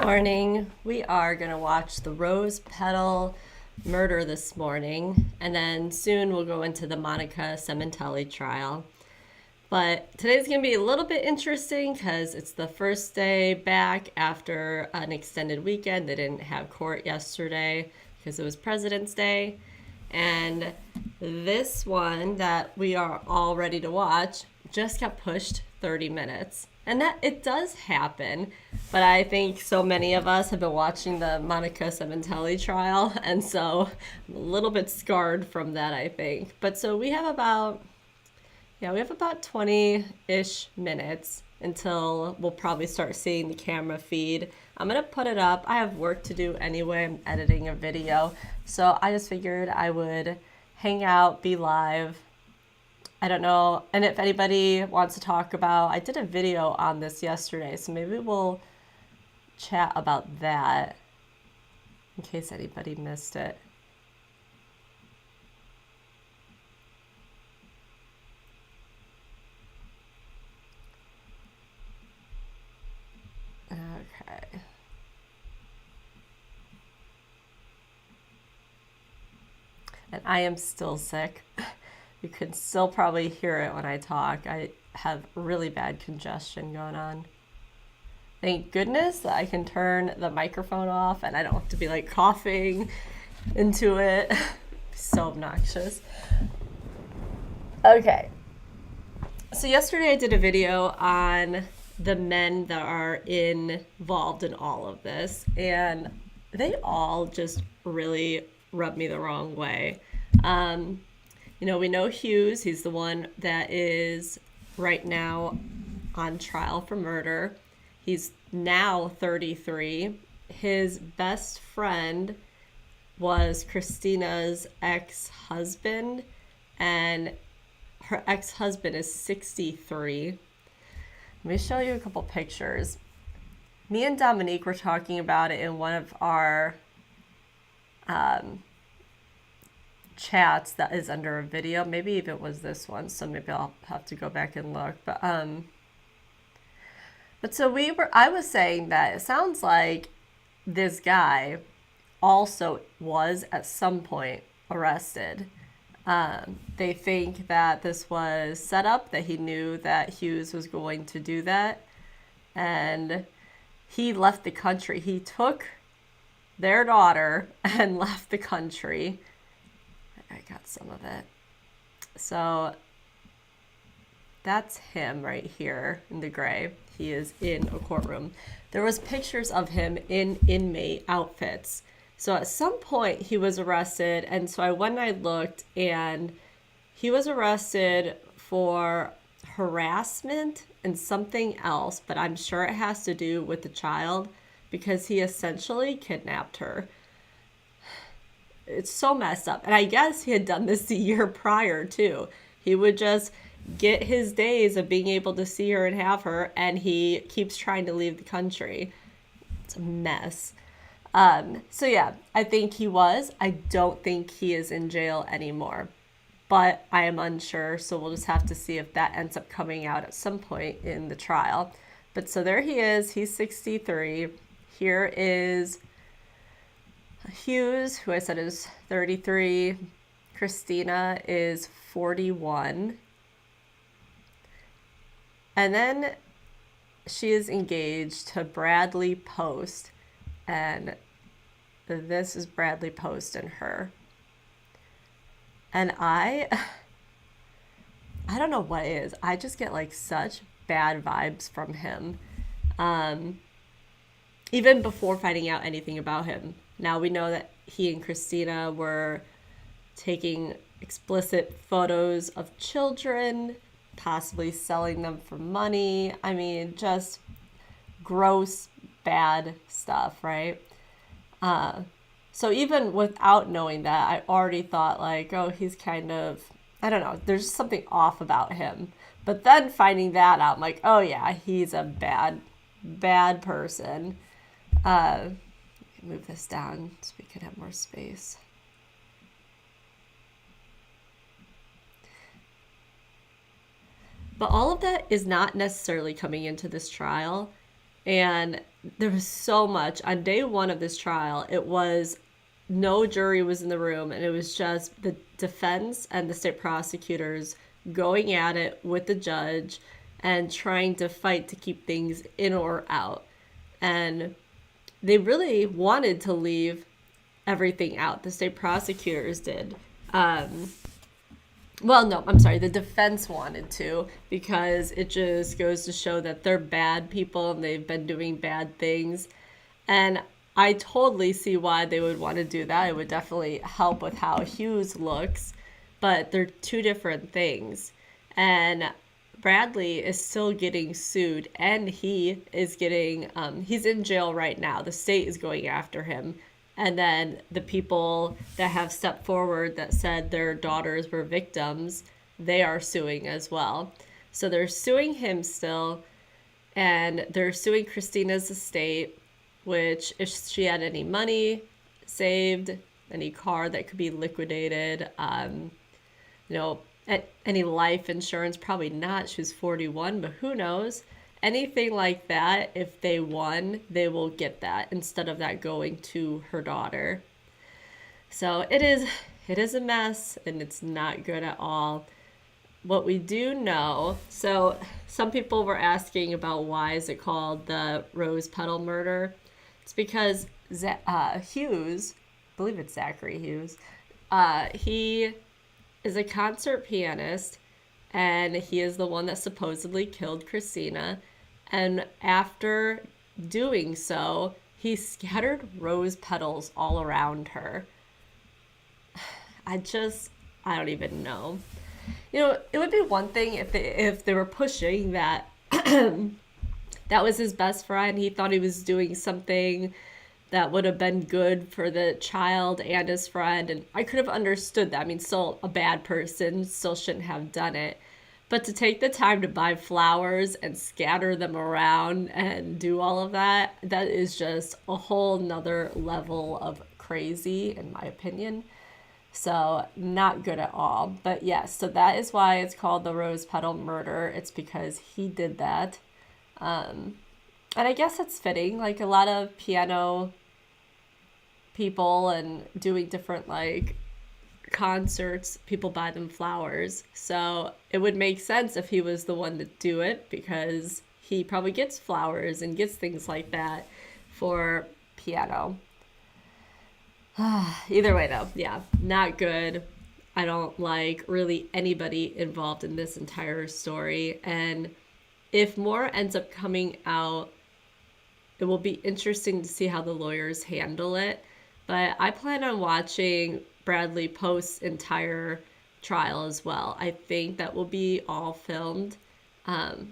morning. We are going to watch the Rose Petal murder this morning, and then soon we'll go into the Monica Sementelli trial. But today's going to be a little bit interesting because it's the first day back after an extended weekend. They didn't have court yesterday because it was President's Day. And this one that we are all ready to watch just got pushed 30 minutes. And that it does happen, but I think so many of us have been watching the Monica Sementelli trial, and so I'm a little bit scarred from that, I think. But so we have about 20-ish minutes until we'll probably start seeing the camera feed. I'm gonna put it up. I have work to do anyway. I'm editing a video, so I just figured I would hang out, be live. I don't know, and if anybody wants to talk about, I did a video on this yesterday, so maybe we'll chat about that in case anybody missed it. Okay. And I am still sick. You can still probably hear it when I talk. I have really bad congestion going on. Thank goodness that I can turn the microphone off and I don't have to be like coughing into it. So obnoxious. Okay. So yesterday I did a video on the men that are involved in all of this, and they all just really rub me the wrong way. We know Hughes, he's the one that is right now on trial for murder. He's now 33. His best friend was Christina's ex-husband, and her ex-husband is 63. Let me show you a couple pictures. Me and Dominique were talking about it in one of our chats that is under a video. Maybe even it was this one, so maybe I'll have to go back and look. But so I was saying that it sounds like this guy also was at some point arrested. They think that this was set up, that he knew that Hughes was going to do that, and he left the country. He took their daughter and left the country. I got some of it. So that's him right here in the gray. He is in a courtroom. There was pictures of him in inmate outfits. So at some point he was arrested, and so I went and I looked, and he was arrested for harassment and something else, but I'm sure it has to do with the child because he essentially kidnapped her. It's so messed up. And I guess he had done this the year prior too. He would just get his days of being able to see her and have her, and he keeps trying to leave the country. It's a mess. So yeah, I think he was. I don't think he is in jail anymore, but I am unsure. So we'll just have to see if that ends up coming out at some point in the trial. But so there he is. He's 63. Here is Hughes, who I said is 33. Christina is 41. And then she is engaged to Bradley Post. And this is Bradley Post and her. And I don't know what it is. I just get like such bad vibes from him. Even before finding out anything about him. Now we know that he and Christina were taking explicit photos of children, possibly selling them for money. I mean, just gross, bad stuff, right? So even without knowing that, I already thought like, oh, he's kind of, I don't know, there's something off about him. But then finding that out, I'm like, oh yeah, he's a bad person. Move this down so we could have more space. But all of that is not necessarily coming into this trial. And there was so much. On day one of this trial, it was no jury was in the room, and it was just the defense and the state prosecutors going at it with the judge and trying to fight to keep things in or out. And they really wanted to leave everything out. The state prosecutors did. Well, no, I'm sorry. The defense wanted to, because it just goes to show that they're bad people and they've been doing bad things. And I totally see why they would want to do that. It would definitely help with how Hughes looks, but they're two different things. And Bradley is still getting sued, and he is getting, he's in jail right now. The state is going after him. And then the people that have stepped forward that said their daughters were victims, they are suing as well. So they're suing him still, and they're suing Christina's estate, which if she had any money saved, any car that could be liquidated, any life insurance, probably not. She was 41, but who knows? Anything like that, if they won, they will get that instead of that going to her daughter. So it is a mess, and it's not good at all. What we do know, so some people were asking about why is it called the Rose Petal murder. It's because Hughes, I believe it's Zachary Hughes, he is a concert pianist, and he is the one that supposedly killed Christina. And after doing so, he scattered rose petals all around her. I don't even know. It would be one thing if they were pushing that that was his best friend. He thought he was doing something that would have been good for the child and his friend, and I could have understood that. I mean, still a bad person, still shouldn't have done it. But to take the time to buy flowers and scatter them around and do all of that, that is just a whole nother level of crazy, in my opinion. So not good at all. But yes, so that is why it's called the Rose Petal murder. It's because he did that. And I guess it's fitting. Like, a lot of piano people and doing different concerts, people buy them flowers. So it would make sense if he was the one to do it, because he probably gets flowers and gets things like that for piano. Either way, though, yeah, not good. I don't like really anybody involved in this entire story. And if more ends up coming out, it will be interesting to see how the lawyers handle it. But I plan on watching Bradley Post's entire trial as well. I think that will be all filmed.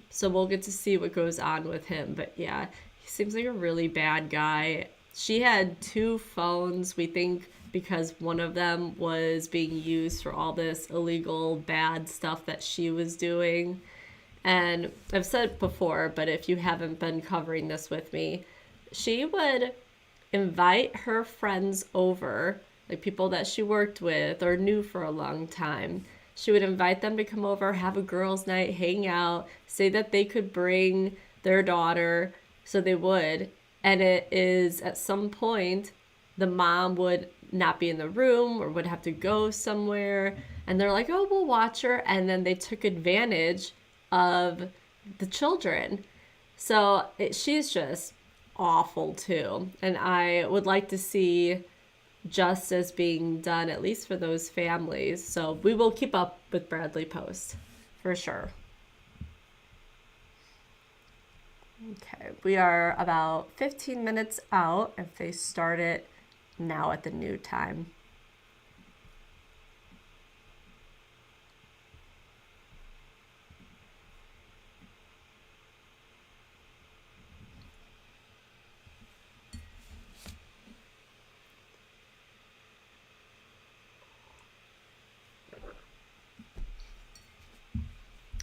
So we'll get to see what goes on with him. But yeah, he seems like a really bad guy. She had 2 phones, we think, because one of them was being used for all this illegal bad stuff that she was doing. And I've said it before, but if you haven't been covering this with me, she would invite her friends over, like people that she worked with or knew for a long time. She would invite them to come over, have a girls' night, hang out, say that they could bring their daughter, so they would. And it is at some point, the mom would not be in the room or would have to go somewhere. And they're like, oh, we'll watch her. And then they took advantage of the children. So she's just awful too. And I would like to see justice being done, at least for those families. So we will keep up with Bradley Post for sure. Okay, we are about 15 minutes out if they start it now at the new time.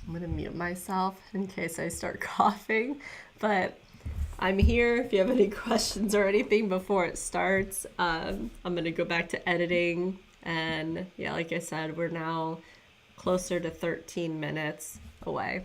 I'm going to mute myself in case I start coughing, but I'm here if you have any questions or anything before it starts. I'm going to go back to editing, and yeah, like I said, we're now closer to 13 minutes away.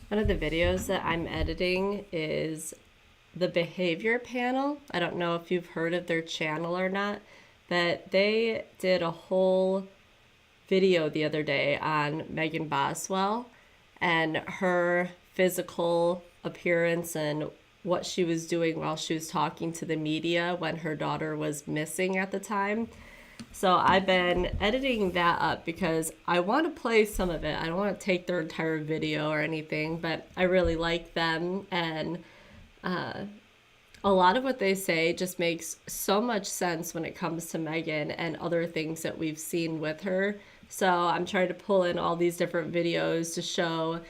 One of the videos that I'm editing is the behavior panel. I don't know if you've heard of their channel or not, but they did a whole video the other day on Megan Boswell and her physical appearance and what she was doing while she was talking to the media when her daughter was missing at the time. So I've been editing that up because I want to play some of it. I don't want to take their entire video or anything, but I really like them, and a lot of what they say just makes so much sense when it comes to Megan and other things that we've seen with her. So I'm trying to pull in all these different videos to show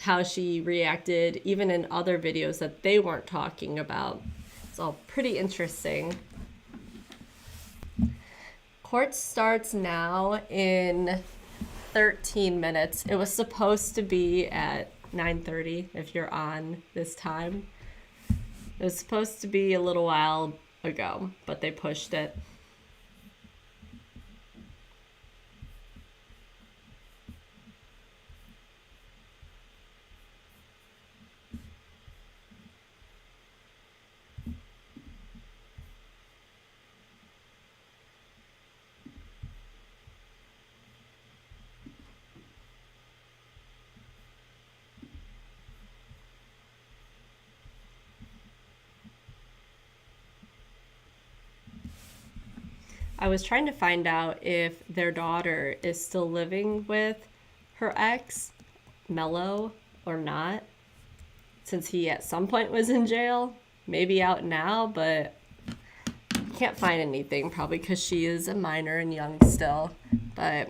how she reacted, even in other videos that they weren't talking about. It's all pretty interesting. Court starts now in 13 minutes. It was supposed to be at 9:30 if you're on this time. It was supposed to be a little while ago, but they pushed it. I was trying to find out if their daughter is still living with her ex, Mello, or not, since he at some point was in jail. Maybe out now, but can't find anything, probably because she is a minor and young still. But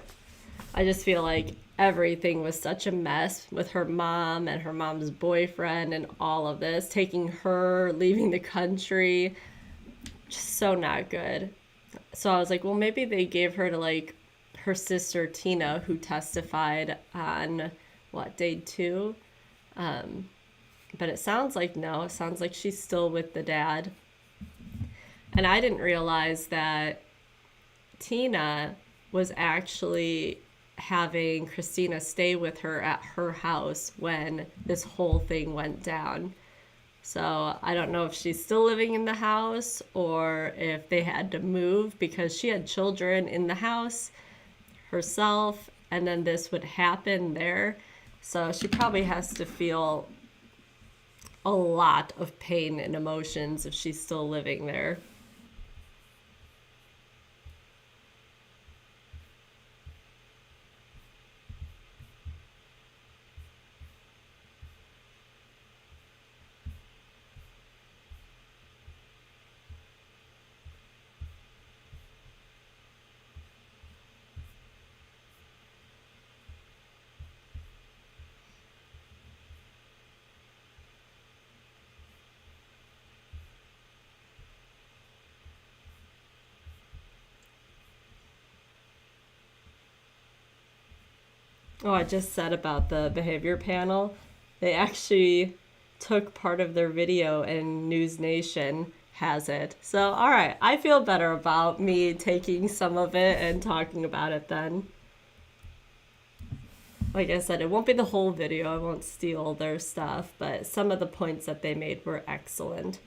I just feel like everything was such a mess with her mom and her mom's boyfriend and all of this, taking her, leaving the country. Just so not good. So I was like, well, maybe they gave her to like her sister Tina, who testified on what, day 2. But it sounds like no. It sounds like she's still with the dad. And I didn't realize that Tina was actually having Christina stay with her at her house when this whole thing went down. So I don't know if she's still living in the house or if they had to move because she had children in the house herself, and then this would happen there. So she probably has to feel a lot of pain and emotions if she's still living there. Oh, I just said about the behavior panel. They actually took part of their video and News Nation has it. So, all right, I feel better about me taking some of it and talking about it then. Like I said, it won't be the whole video. I won't steal their stuff, but some of the points that they made were excellent.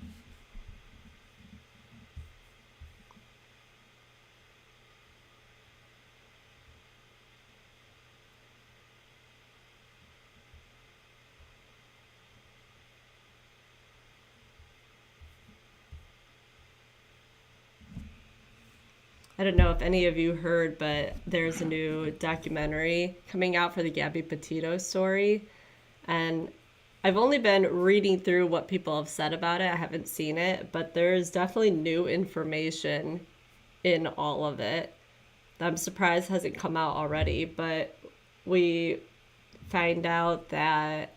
I don't know if any of you heard, but there's a new documentary coming out for the Gabby Petito story. And I've only been reading through what people have said about it. I haven't seen it, but there's definitely new information in all of it. I'm surprised it hasn't come out already, but we find out that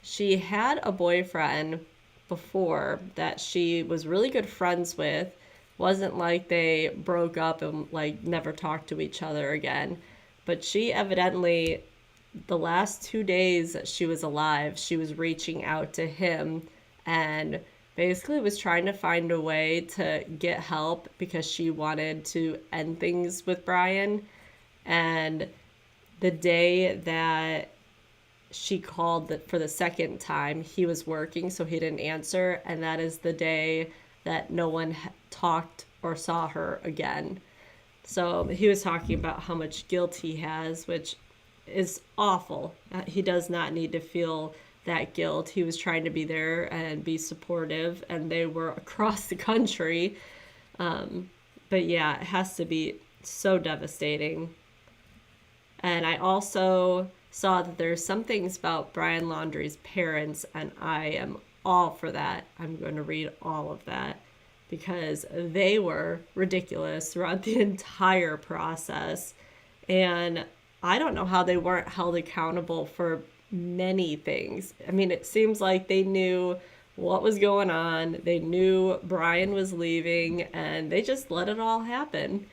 she had a boyfriend before that she was really good friends with. Wasn't like they broke up and like never talked to each other again. But she evidently, the last 2 days that she was alive, she was reaching out to him and basically was trying to find a way to get help because she wanted to end things with Brian. And the day that she called for the second time. He was working, so he didn't answer, and that is the day that no one talked or saw her again. So he was talking about how much guilt he has, which is awful. He does not need to feel that guilt. He was trying to be there and be supportive, and they were across the country. But yeah, it has to be so devastating. And I also saw that there's some things about Brian Laundrie's parents, and I am all for that. I'm going to read all of that because they were ridiculous throughout the entire process. And I don't know how they weren't held accountable for many things. I mean, it seems like they knew what was going on. They knew Brian was leaving, and they just let it all happen.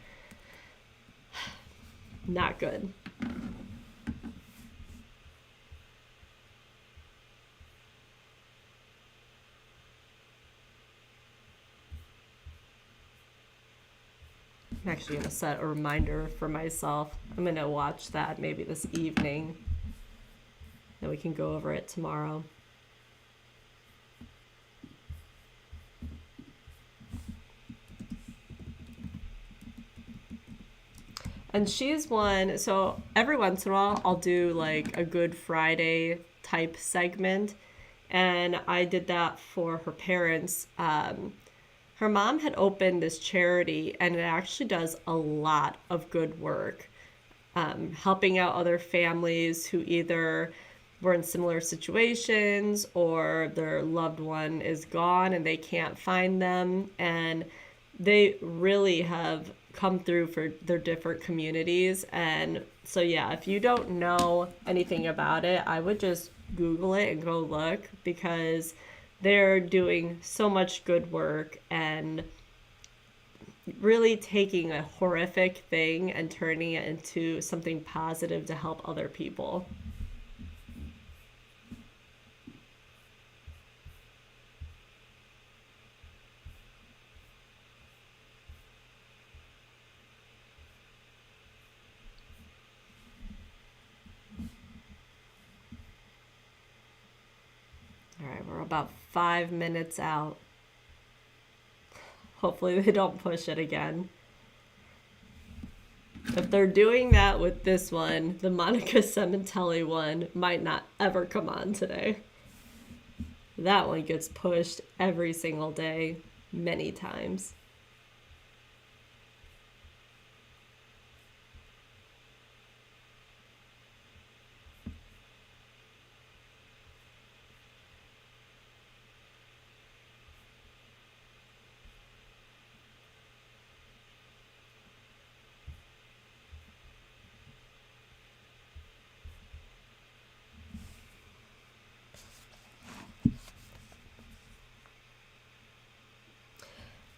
Not good. I'm actually going to set a reminder for myself. I'm going to watch that maybe this evening. Then we can go over it tomorrow. And she's one, so every once in a while I'll do like a Good Friday type segment. And I did that for her parents. Her mom had opened this charity, and it actually does a lot of good work, helping out other families who either were in similar situations or their loved one is gone and they can't find them. And they really have come through for their different communities. And so, yeah, if you don't know anything about it, I would just Google it and go look, because they're doing so much good work and really taking a horrific thing and turning it into something positive to help other people. All right, we're about 5 minutes out. Hopefully they don't push it again. If they're doing that with this one, the Monica Cementelli one might not ever come on today. That one gets pushed every single day, many times.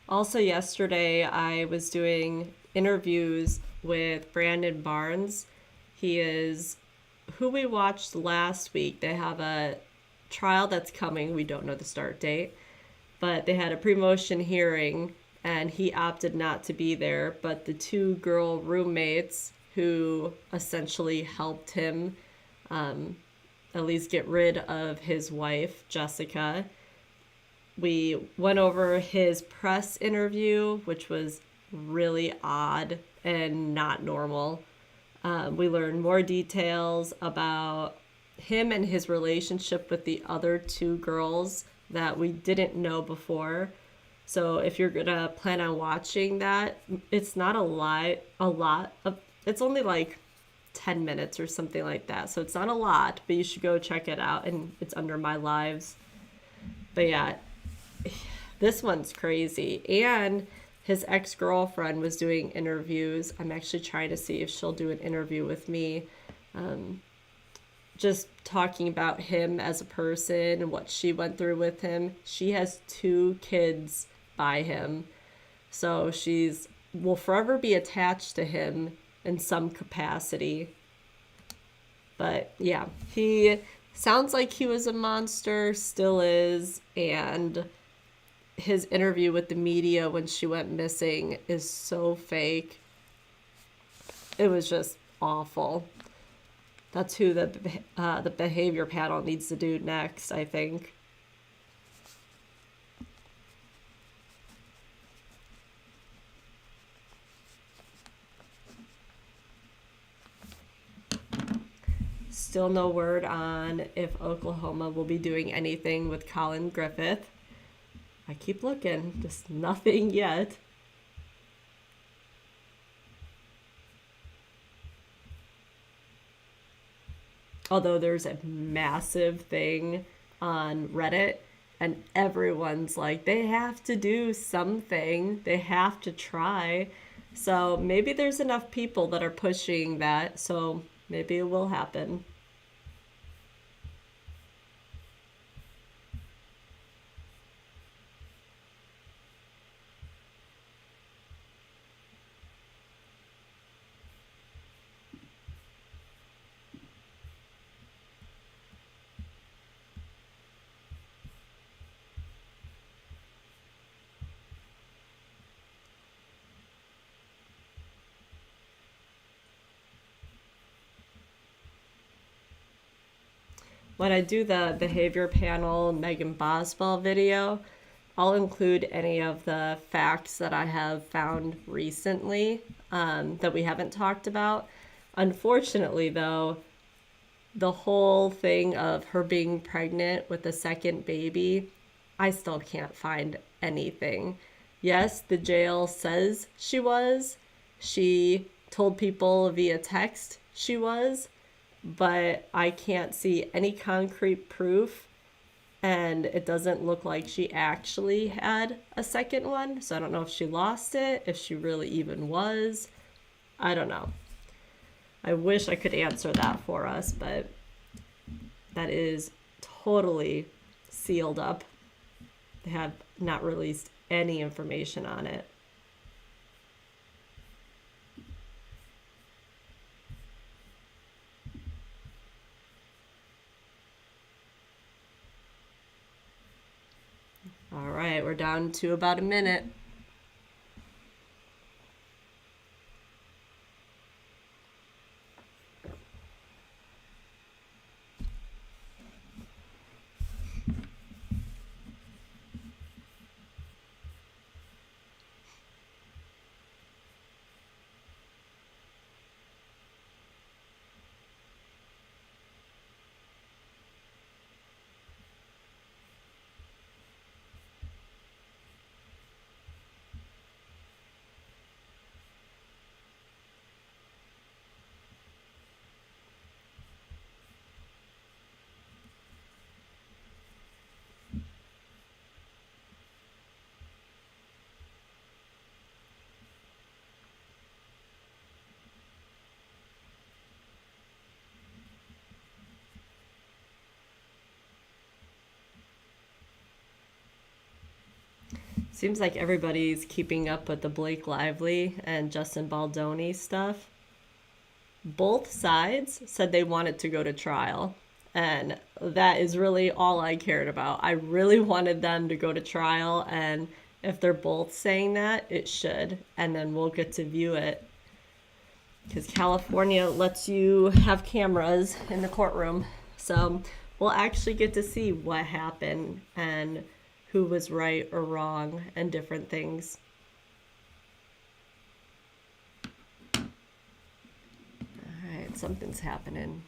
Also, yesterday I was doing interviews with Brandon Barnes. He is who we watched last week. They have a trial that's coming. We don't know the start date, but they had a pre-motion hearing and he opted not to be there. But the two girl roommates who essentially helped him at least get rid of his wife, Jessica. We went over his press interview, which was really odd and not normal. We learned more details about him and his relationship with the other two girls that we didn't know before. So if you're gonna plan on watching that, it's not a lot of, it's only like 10 minutes or something like that. So it's not a lot, but you should go check it out, and it's under My Lives. But yeah, this one's crazy. And his ex-girlfriend was doing interviews. I'm actually trying to see if she'll do an interview with me. Just talking about him as a person and what she went through with him. She has 2 kids by him. So will forever be attached to him in some capacity. But yeah, he sounds like he was a monster, still is, and his interview with the media when she went missing is so fake. It was just awful. That's who the behavior panel needs to do next, I think. Still no word on if Oklahoma will be doing anything with Colin Griffith. I keep looking, just nothing yet. Although there's a massive thing on Reddit and everyone's like, they have to do something, they have to try. So maybe there's enough people that are pushing that, so maybe it will happen. When I do the behavior panel Megan Boswell video, I'll include any of the facts that I have found recently that we haven't talked about. Unfortunately, though, the whole thing of her being pregnant with a second baby, I still can't find anything. Yes, the jail says she was. She told people via text she was, but I can't see any concrete proof, and it doesn't look like she actually had a second one. So I don't know if she lost it, if she really even was. I don't know. I wish I could answer that for us, but that is totally sealed up. They have not released any information on it. All right, we're down to about a minute. Seems like everybody's keeping up with the Blake Lively and Justin Baldoni stuff. Both sides said they wanted to go to trial, and that is really all I cared about. I really wanted them to go to trial, and if they're both saying that, it should, and then we'll get to view it. Because California lets you have cameras in the courtroom, so we'll actually get to see what happened and who was right or wrong and different things. All right, something's happening.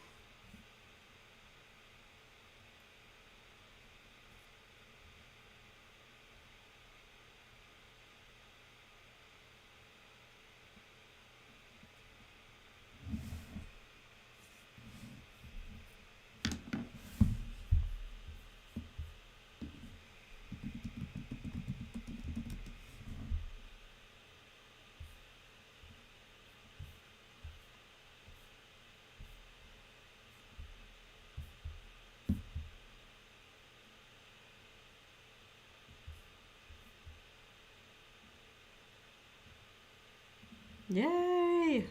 Yay!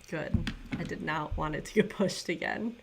Good. I did not want it to get pushed again.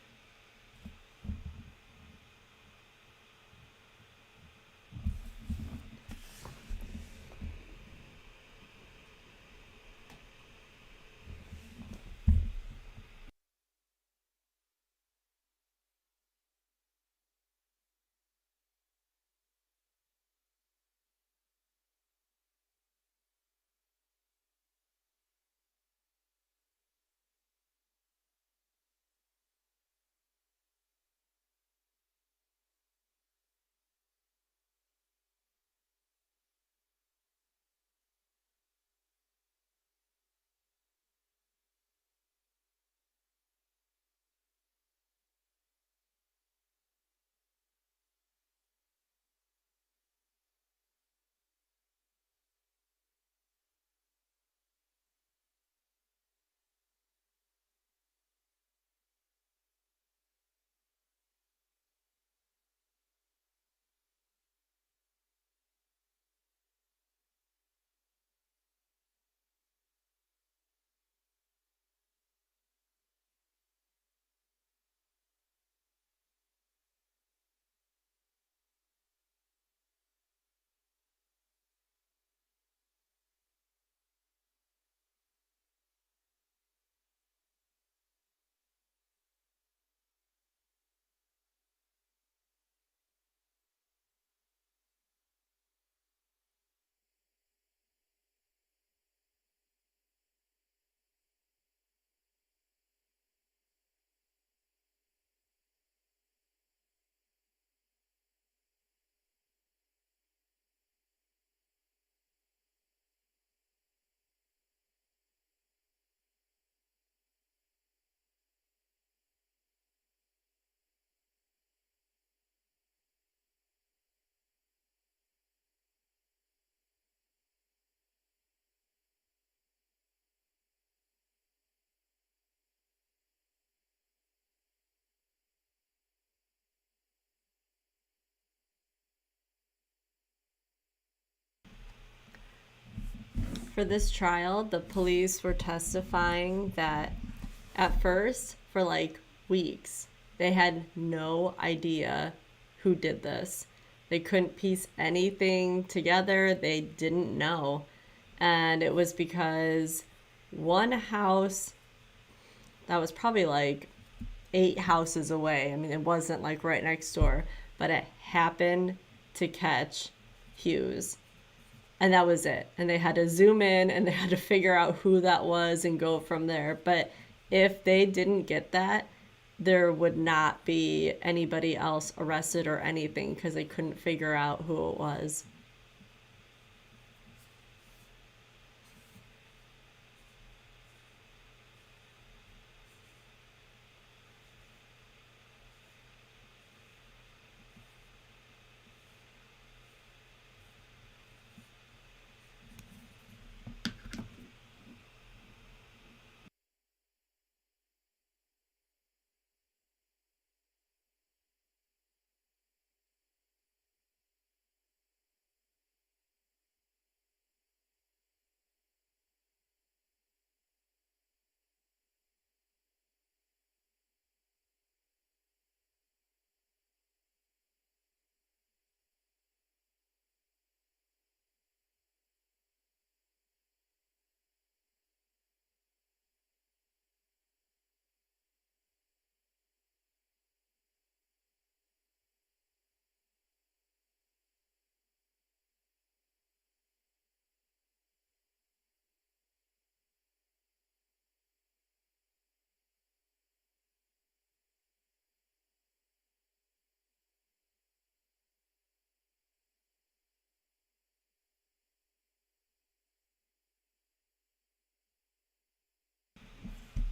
for this trial, the police were testifying that at first, for like weeks, they had no idea who did this. They couldn't piece anything together. They didn't know. And it was because one house that was probably like 8 houses away. I mean, it wasn't like right next door, but it happened to catch Hughes. And that was it. And they had to zoom in and they had to figure out who that was and go from there. But if they didn't get that, there would not be anybody else arrested or anything because they couldn't figure out who it was.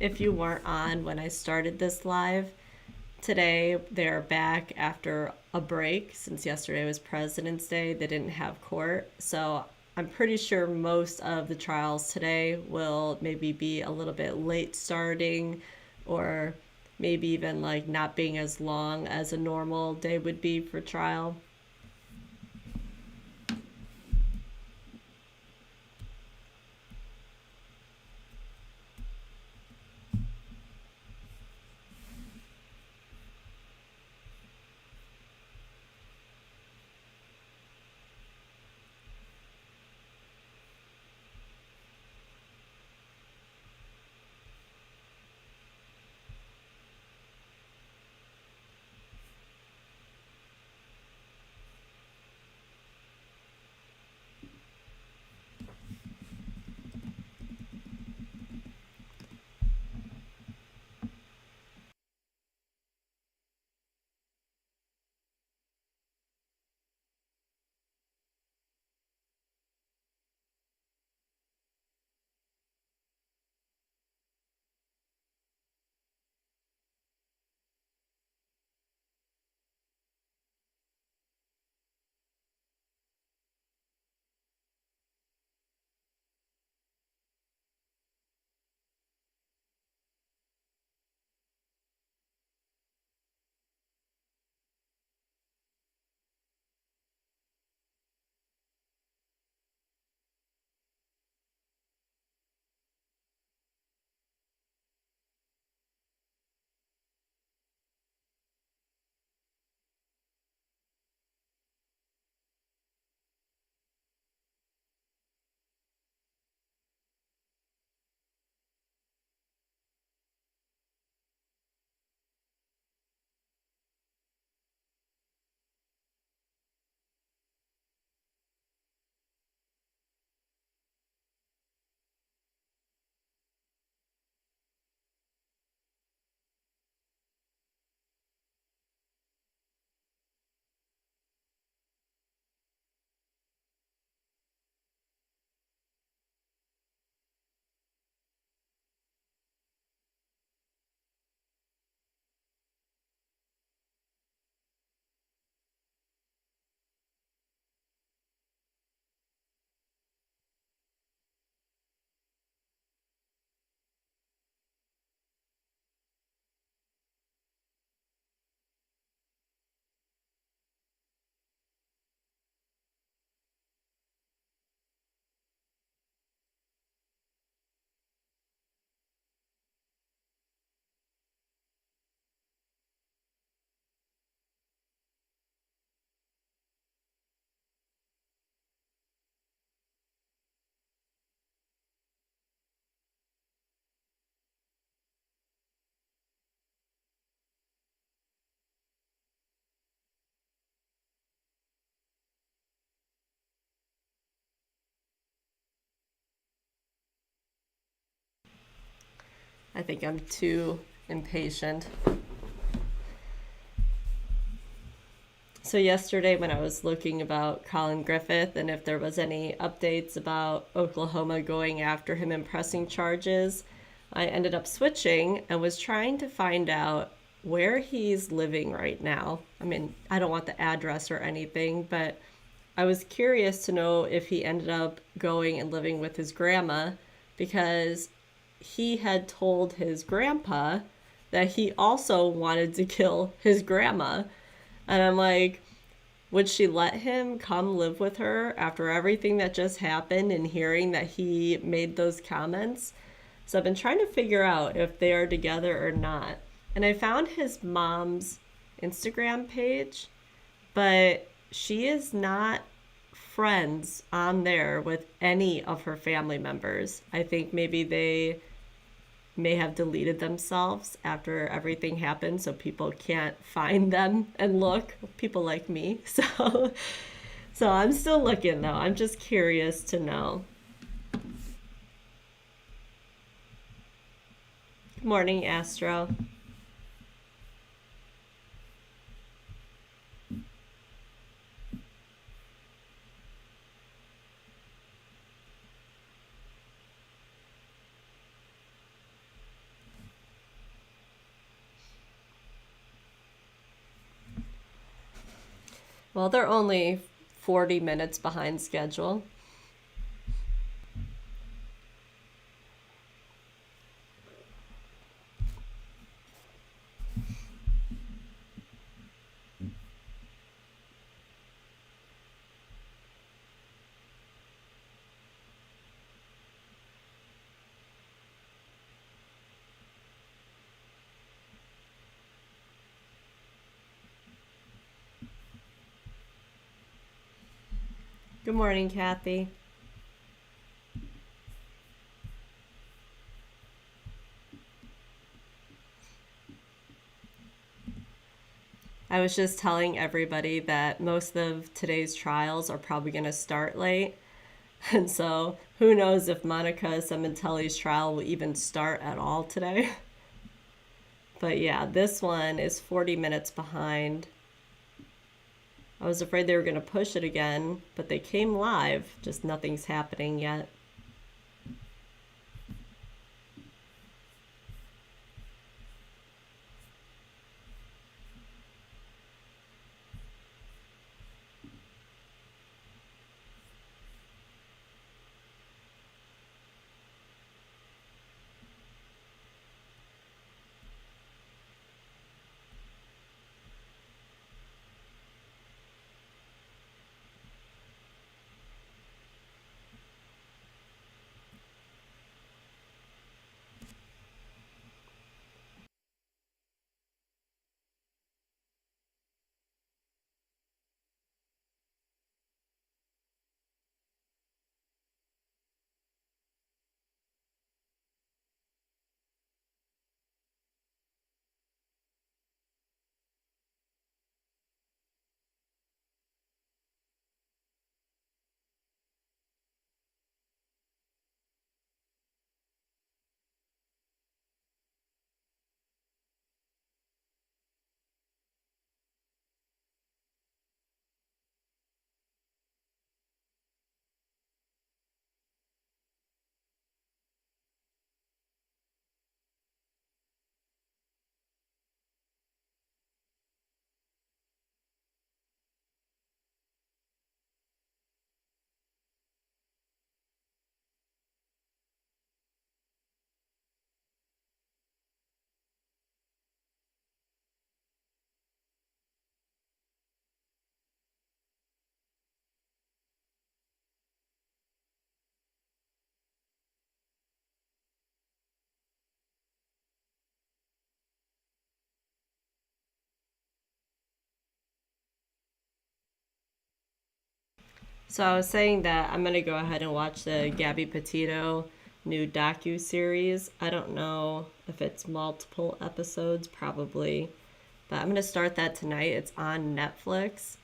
If you weren't on when I started this live, today they're back after a break since yesterday was President's Day. They didn't have court. So I'm pretty sure most of the trials today will maybe be a little bit late starting or maybe even like not being as long as a normal day would be for trial. I think I'm too impatient. So yesterday when I was looking about Colin Griffith and if there was any updates about Oklahoma going after him and pressing charges, I ended up switching and was trying to find out where he's living right now. I mean, I don't want the address or anything, but I was curious to know if he ended up going and living with his grandma, because he had told his grandpa that he also wanted to kill his grandma. And I'm like, would she let him come live with her after everything that just happened and hearing that he made those comments? So I've been trying to figure out if they are together or not. And I found his mom's Instagram page, but she is not friends on there with any of her family members. I think maybe they may have deleted themselves after everything happened so people can't find them and look, people like me. So I'm still looking though. I'm just curious to know. Good morning, Astro. Well, they're only 40 minutes behind schedule. Good morning, Kathy. I was just telling everybody that most of today's trials are probably going to start late. And so who knows if Monica Cementelli's trial will even start at all today. But yeah, this one is 40 minutes behind. I was afraid they were going to push it again, but they came live, just nothing's happening yet. So I was saying that I'm going to go ahead and watch the Gabby Petito new docu-series. I don't know if it's multiple episodes, probably. But I'm going to start that tonight. It's on Netflix.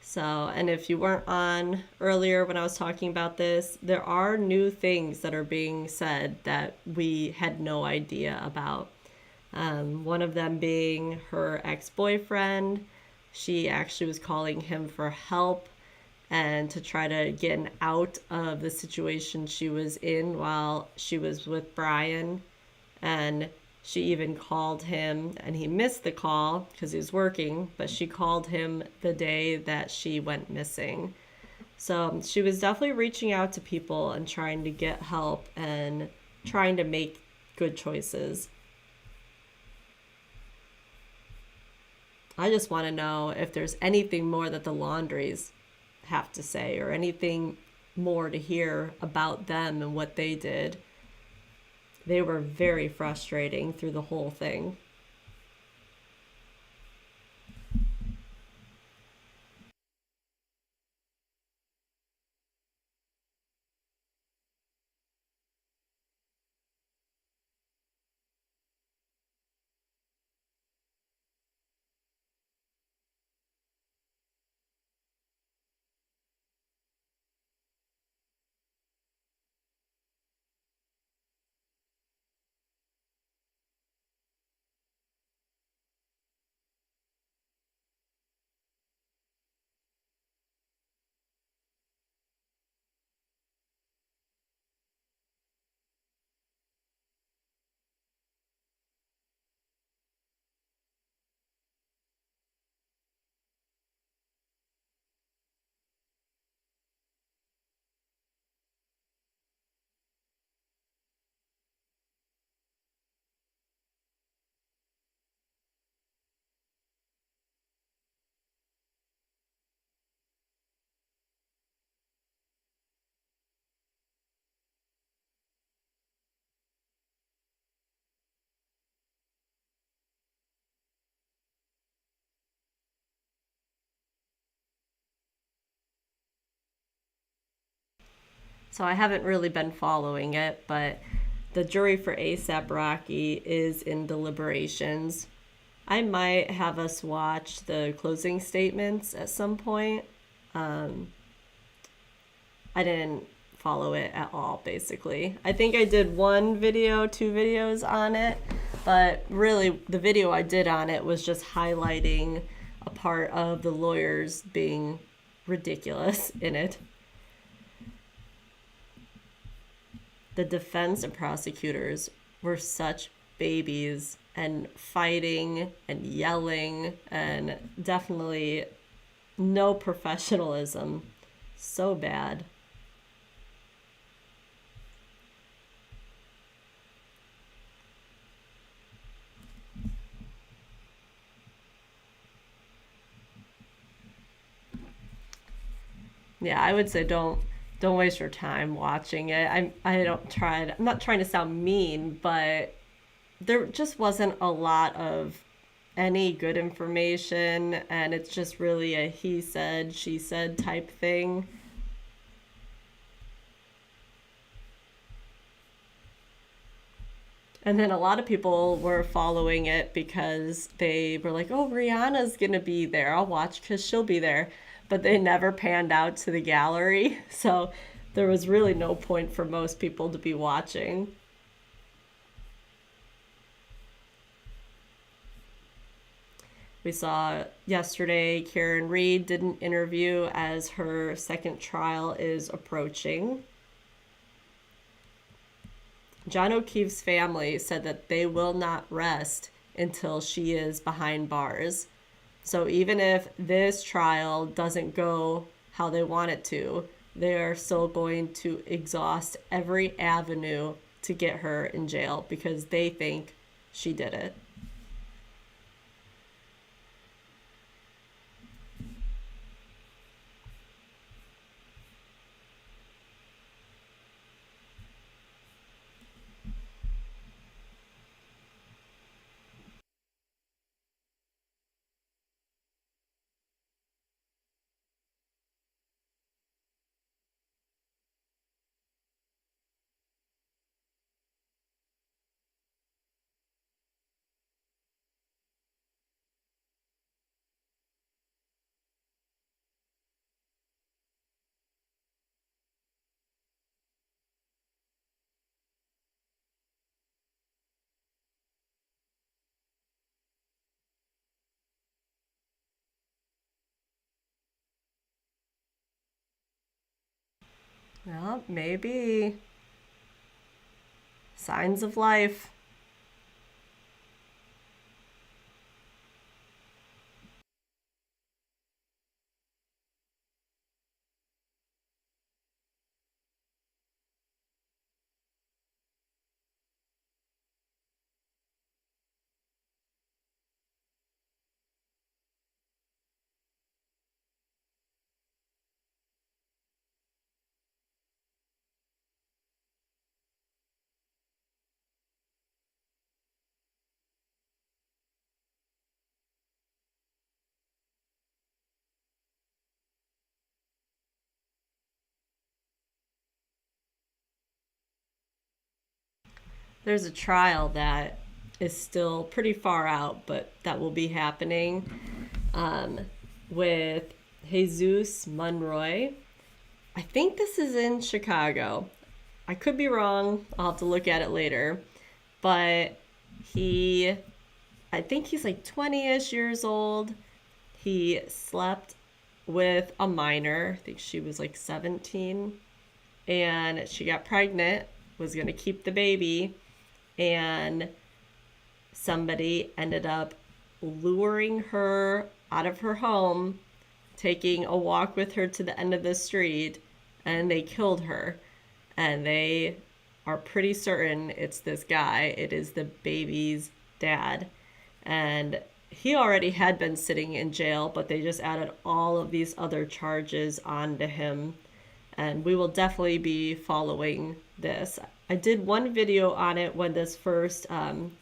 So, and if you weren't on earlier when I was talking about this, there are new things that are being said that we had no idea about. One of them being her ex boyfriend. She actually was calling him for help and to try to get out of the situation she was in while she was with Brian. And she even called him, and he missed the call because he was working, but she called him the day that she went missing. So she was definitely reaching out to people and trying to get help and trying to make good choices. I just want to know if there's anything more that the Laundries have to say or anything more to hear about them and what they did. They were very frustrating through the whole thing. So I haven't really been following it, but the jury for ASAP Rocky is in deliberations. I might have us watch the closing statements at some point. I didn't follow it at all, basically. I think I did one video, two videos on it, but really the video I did on it was just highlighting a part of the lawyers being ridiculous in it. The defense and prosecutors were such babies and fighting and yelling and definitely no professionalism. So bad. Yeah, I would say don't waste your time watching it. I'm not trying to sound mean, but there just wasn't a lot of any good information, and it's just really a he said, she said type thing. And then a lot of people were following it because they were like, oh, Rihanna's going to be there. I'll watch because she'll be there. But they never panned out to the gallery. So there was really no point for most people to be watching. We saw yesterday Karen Reed did an interview as her second trial is approaching. John O'Keefe's family said that they will not rest until she is behind bars. So even if this trial doesn't go how they want it to, they're still going to exhaust every avenue to get her in jail because they think she did it. Well, maybe. Signs of life. There's a trial that is still pretty far out, but that will be happening um, with Jesus Monroy. I think this is in Chicago. I could be wrong. I'll have to look at it later. But he, I think he's like 20-ish years old. He slept with a minor. I think she was like 17. And she got pregnant, was going to keep the baby. And somebody ended up luring her out of her home, taking a walk with her to the end of the street, and they killed her. And they are pretty certain it's this guy. It is the baby's dad. And he already had been sitting in jail, but they just added all of these other charges onto him. And we will definitely be following this. I did one video on it when this first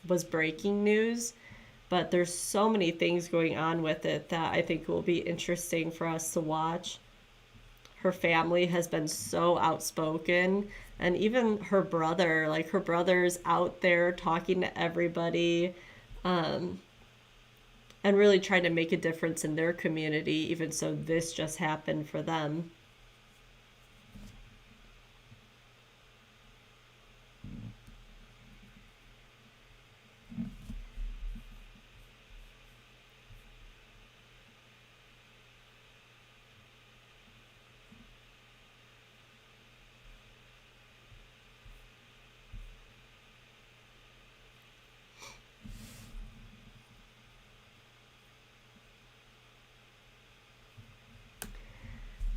was breaking news, but there's so many things going on with it that I think will be interesting for us to watch. Her family has been so outspoken, and even her brother, like her brother's out there talking to everybody, and really trying to make a difference in their community, even so this just happened for them.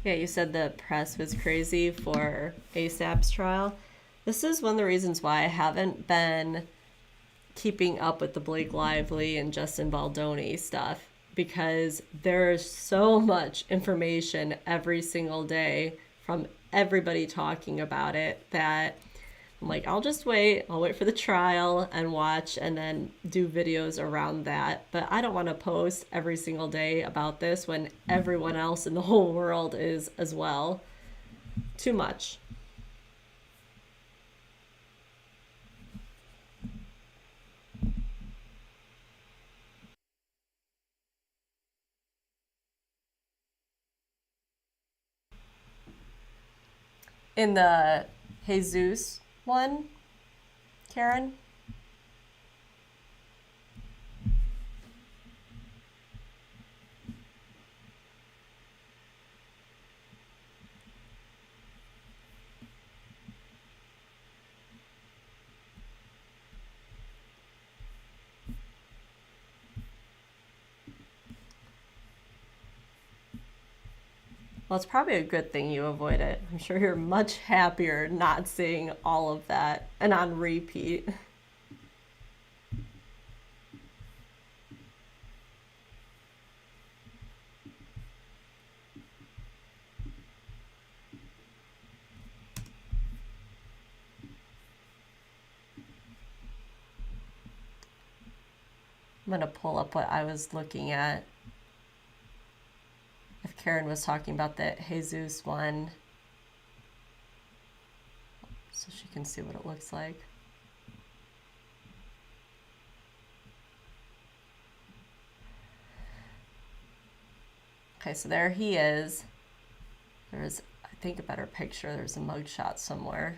Yeah, you said the press was crazy for ASAP's trial. This is one of the reasons why I haven't been keeping up with the Blake Lively and Justin Baldoni stuff, because there's so much information every single day from everybody talking about it that I'm like, I'll just wait. I'll wait for the trial and watch and then do videos around that. But I don't want to post every single day about this when everyone else in the whole world is as well. Too much. In the Jesus one, Karen? Well, it's probably a good thing you avoid it. I'm sure you're much happier not seeing all of that and on repeat. I'm going to pull up what I was looking at. If Karen was talking about the Jesus one, so she can see what it looks like. Okay, so there he is. There's, I think, a better picture. There's a mugshot somewhere.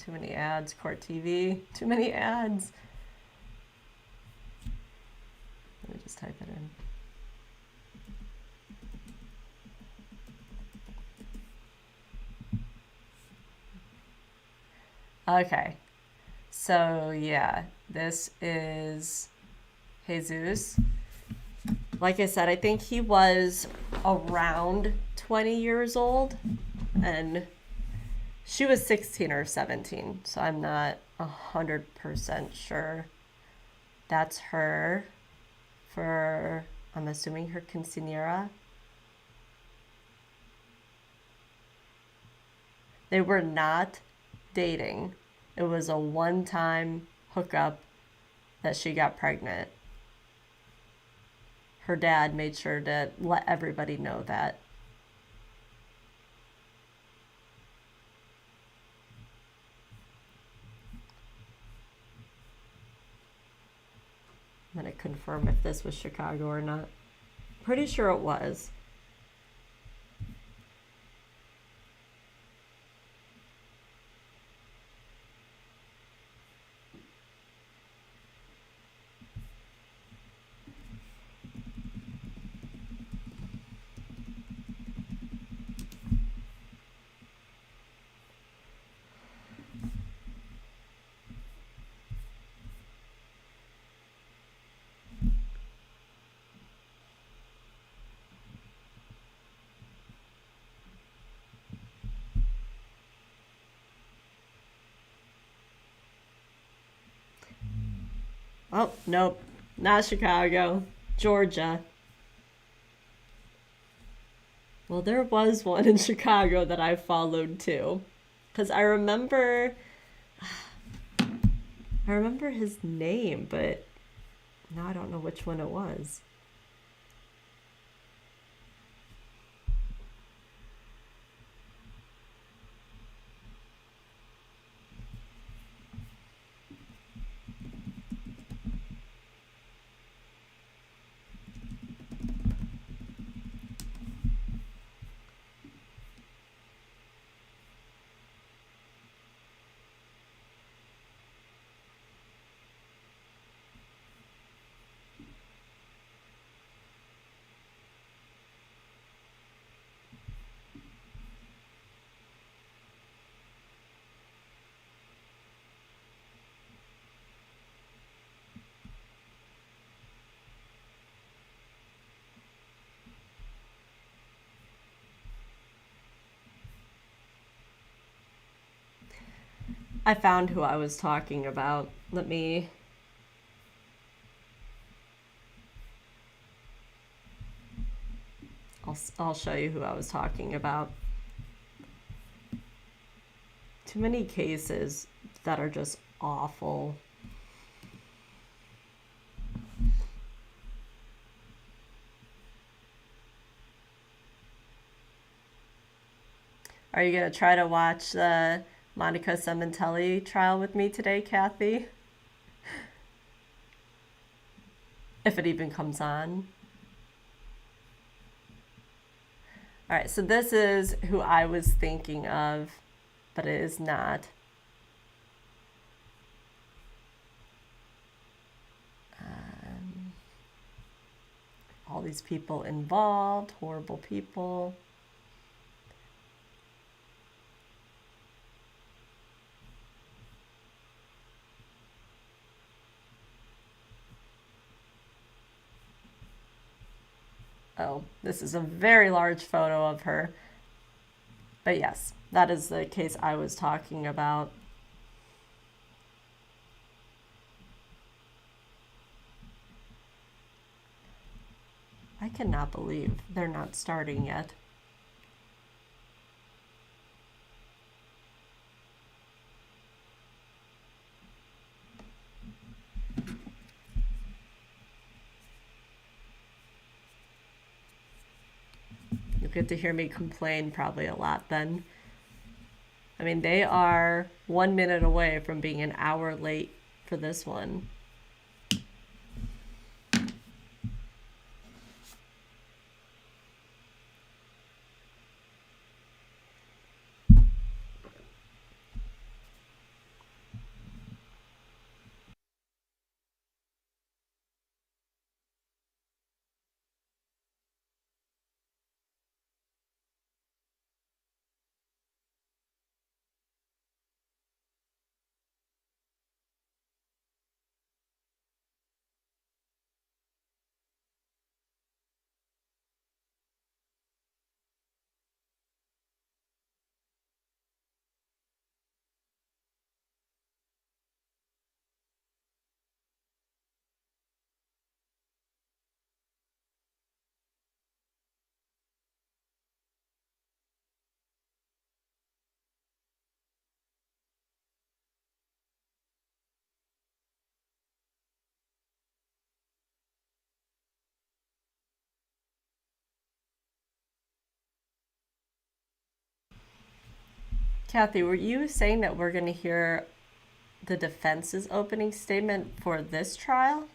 Too many ads. Court TV. Too many ads. Let me just type it in. Okay. So, yeah, this is Jesus. Like I said, I think he was around 20 years old, and she was 16 or 17, so I'm not 100% sure. That's her for, I'm assuming, her quinceañera. They were not dating. It was a one-time hookup that she got pregnant. Her dad made sure to let everybody know that. I'm going to confirm if this was Chicago or not. Pretty sure it was. Oh, nope. Not Chicago. Georgia. Well, there was one in Chicago that I followed too. Because I remember his name, but now I don't know which one it was. I found who I was talking about. I'll show you who I was talking about. Too many cases that are just awful. Are you going to try to watch the Monica Sementelli trial with me today, Kathy? If it even comes on. All right, so this is who I was thinking of, but it is not. All these people involved, horrible people. Oh, this is a very large photo of her. But yes, that is the case I was talking about. I cannot believe they're not starting yet. You'll get to hear me complain probably a lot then. I mean, they are 1 minute away from being an hour late for this one. Kathy, were you saying that we're going to hear the defense's opening statement for this trial?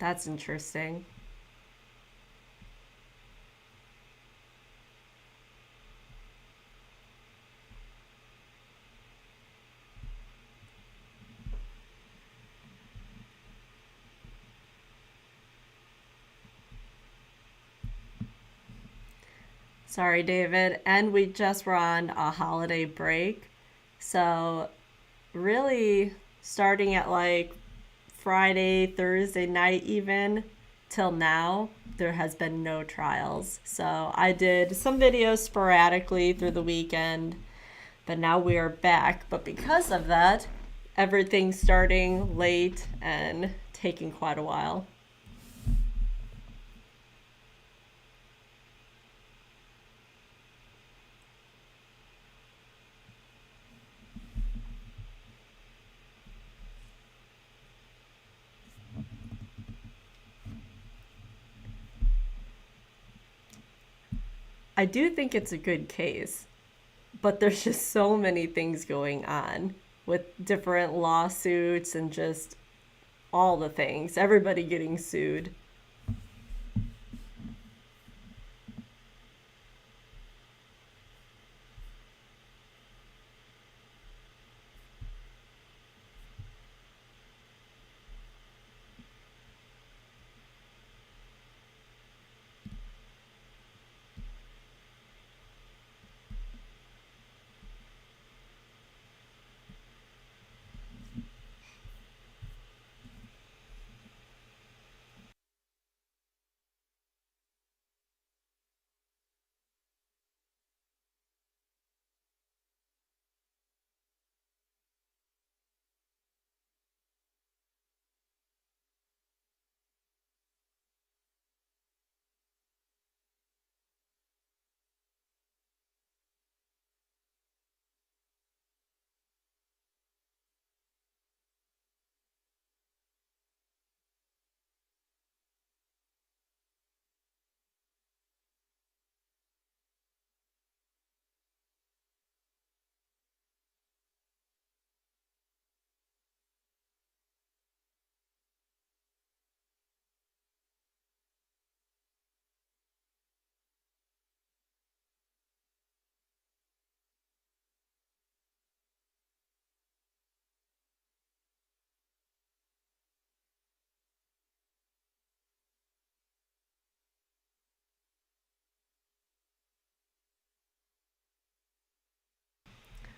That's interesting. Sorry, David. And we just were on a holiday break. So, really, starting at like Friday, Thursday night, even till now, there has been no trials. So, I did some videos sporadically through the weekend, but now we are back. But because of that, everything's starting late and taking quite a while. I do think it's a good case, but there's just so many things going on with different lawsuits and just all the things, everybody getting sued.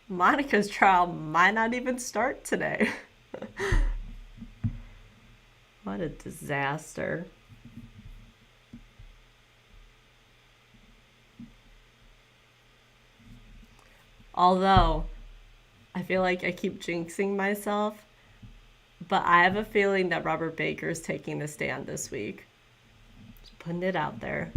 Monica's trial might not even start today. What a disaster. Although, I feel like I keep jinxing myself, but I have a feeling that Robert Baker is taking the stand this week. Just putting it out there.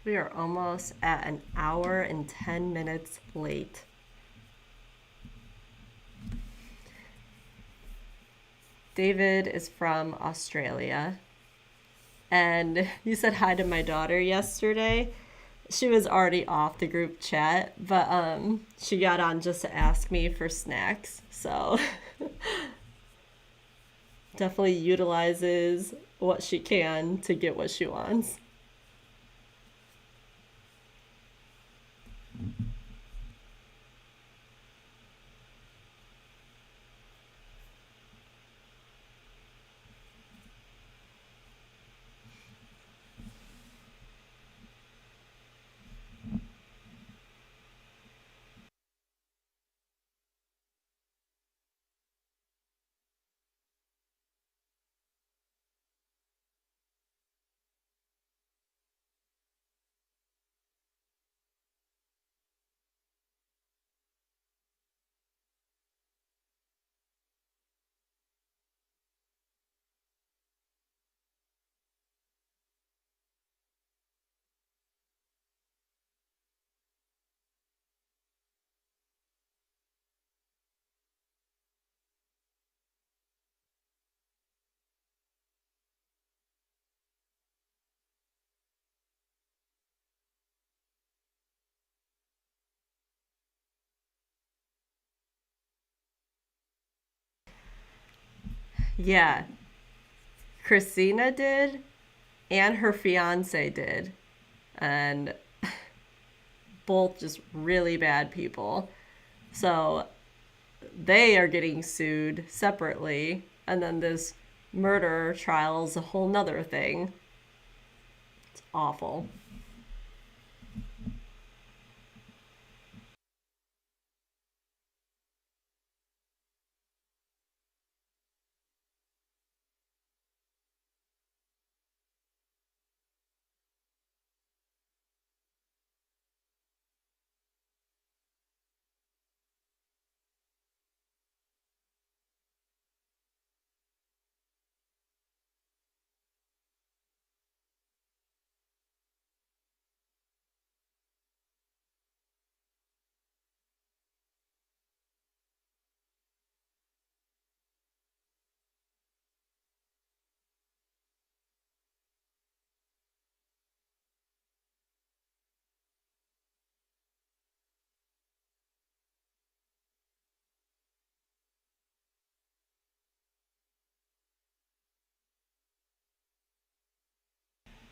We are almost at an hour and 10 minutes late. David is from Australia. And you said hi to my daughter yesterday. She was already off the group chat, but she got on just to ask me for snacks. So definitely utilizes what she can to get what she wants. Yeah, Christina did, and her fiance did. And both just really bad people. So they are getting sued separately. And then this murder trial is a whole nother thing. It's awful.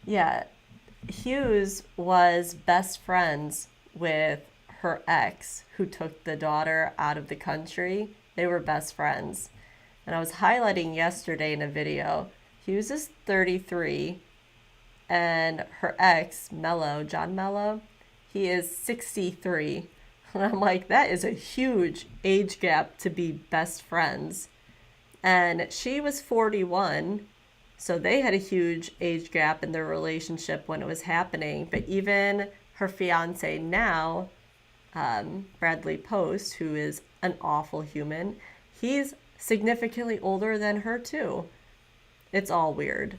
Yeah, Hughes was best friends with her ex who took the daughter out of the country. They were best friends. And I was highlighting yesterday in a video, Hughes is 33 and her ex, Mello, John Mello, he is 63. And I'm like, that is a huge age gap to be best friends. And she was 41. So they had a huge age gap in their relationship when it was happening. But even her fiance now, Bradley Post, who is an awful human, he's significantly older than her, too. It's all weird.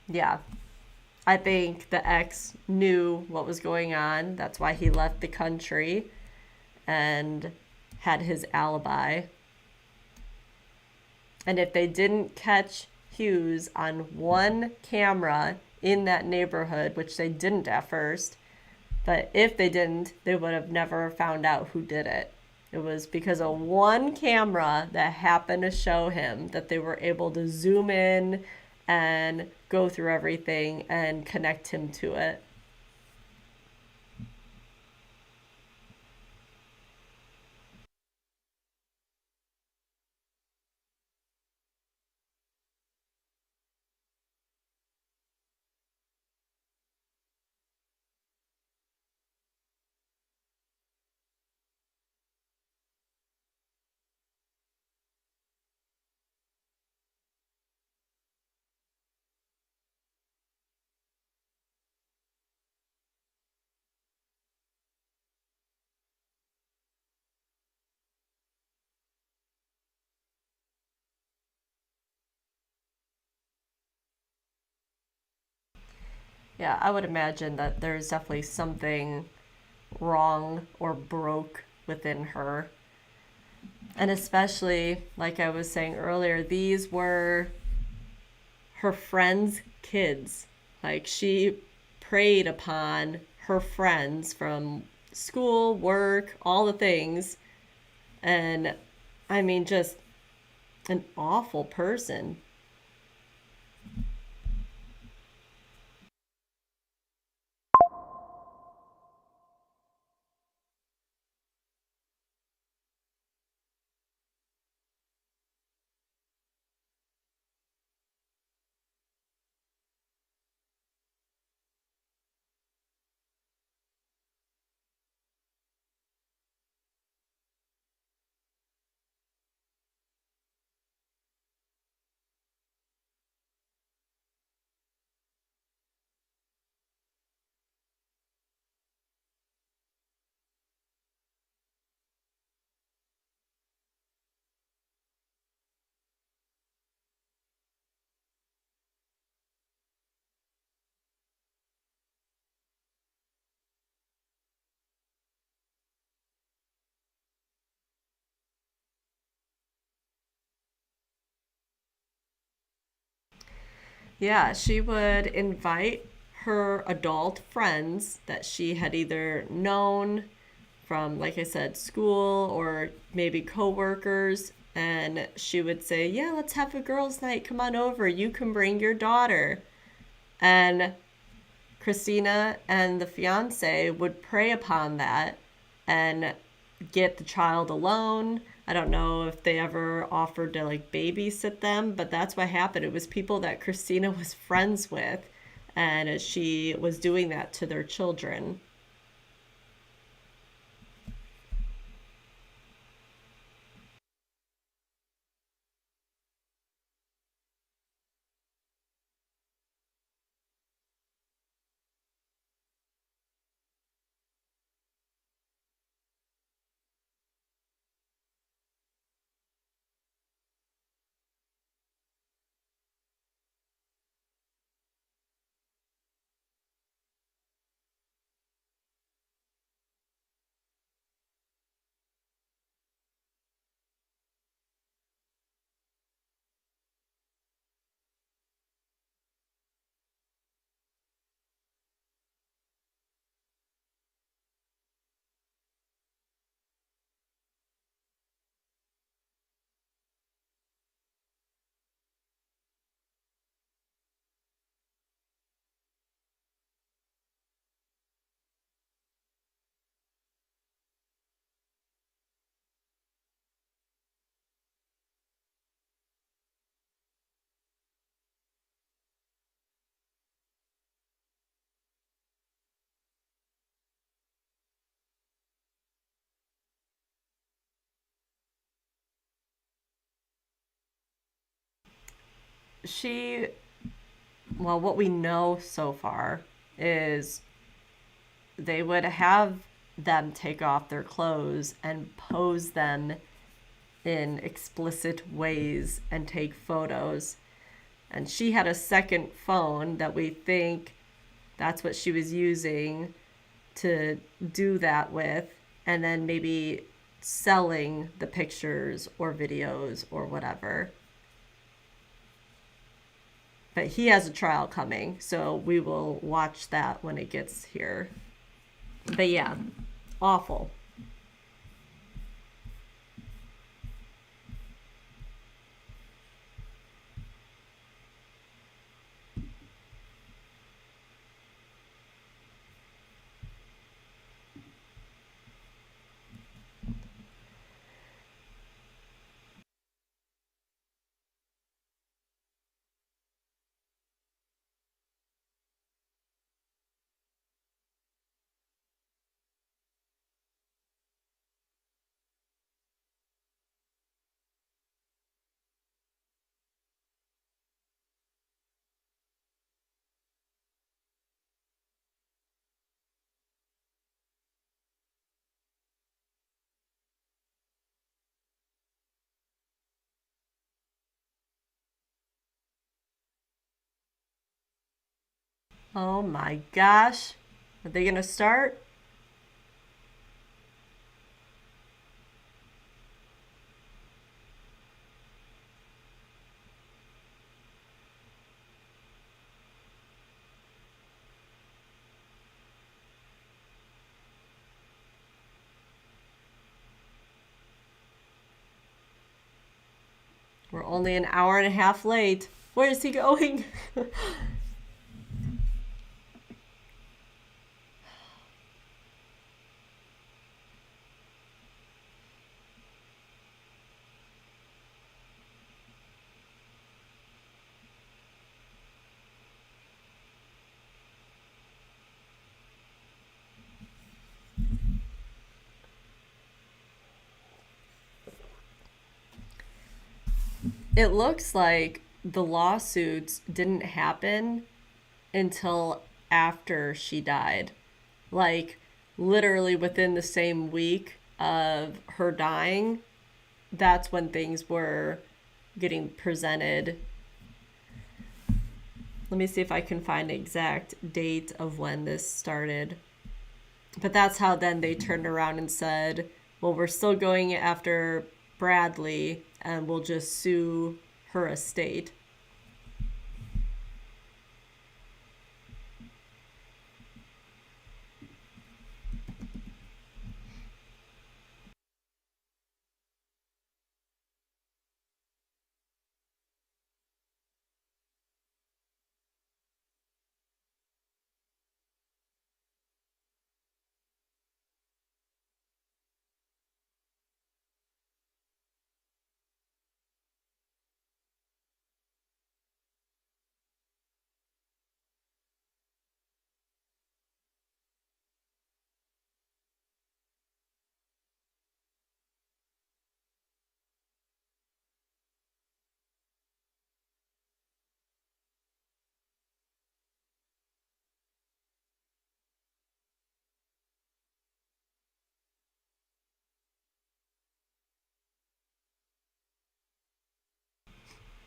Yeah. I think the ex knew what was going on. That's why he left the country and had his alibi. And if they didn't catch Hughes on one camera in that neighborhood, which they didn't at first, but if they didn't, they would have never found out who did it. It was because of one camera that happened to show him that they were able to zoom in and go through everything and connect him to it. Yeah, I would imagine that there's definitely something wrong or broke within her. And especially, like I was saying earlier, these were her friends' kids. Like she preyed upon her friends from school, work, all the things. And I mean, just an awful person. Yeah, she would invite her adult friends that she had either known from, like I said, school or maybe coworkers, and she would say, "Yeah, let's have a girls' night. Come on over. You can bring your daughter." And Christina and the fiance would prey upon that and get the child alone. I don't know if they ever offered to like babysit them, but that's what happened. It was people that Christina was friends with, and she was doing that to their children. She, well, what we know so far is they would have them take off their clothes and pose them in explicit ways and take photos. And she had a second phone that we think that's what she was using to do that with, and then maybe selling the pictures or videos or whatever. But he has a trial coming, so we will watch that when it gets here. But yeah, awful. Oh my gosh. Are they going to start? We're only an hour and a half late. Where is he going? It looks like the lawsuits didn't happen until after she died. Like, literally within the same week of her dying, that's when things were getting presented. Let me see if I can find the exact date of when this started. But that's how then they turned around and said, well, we're still going after Bradley and we'll just sue her estate.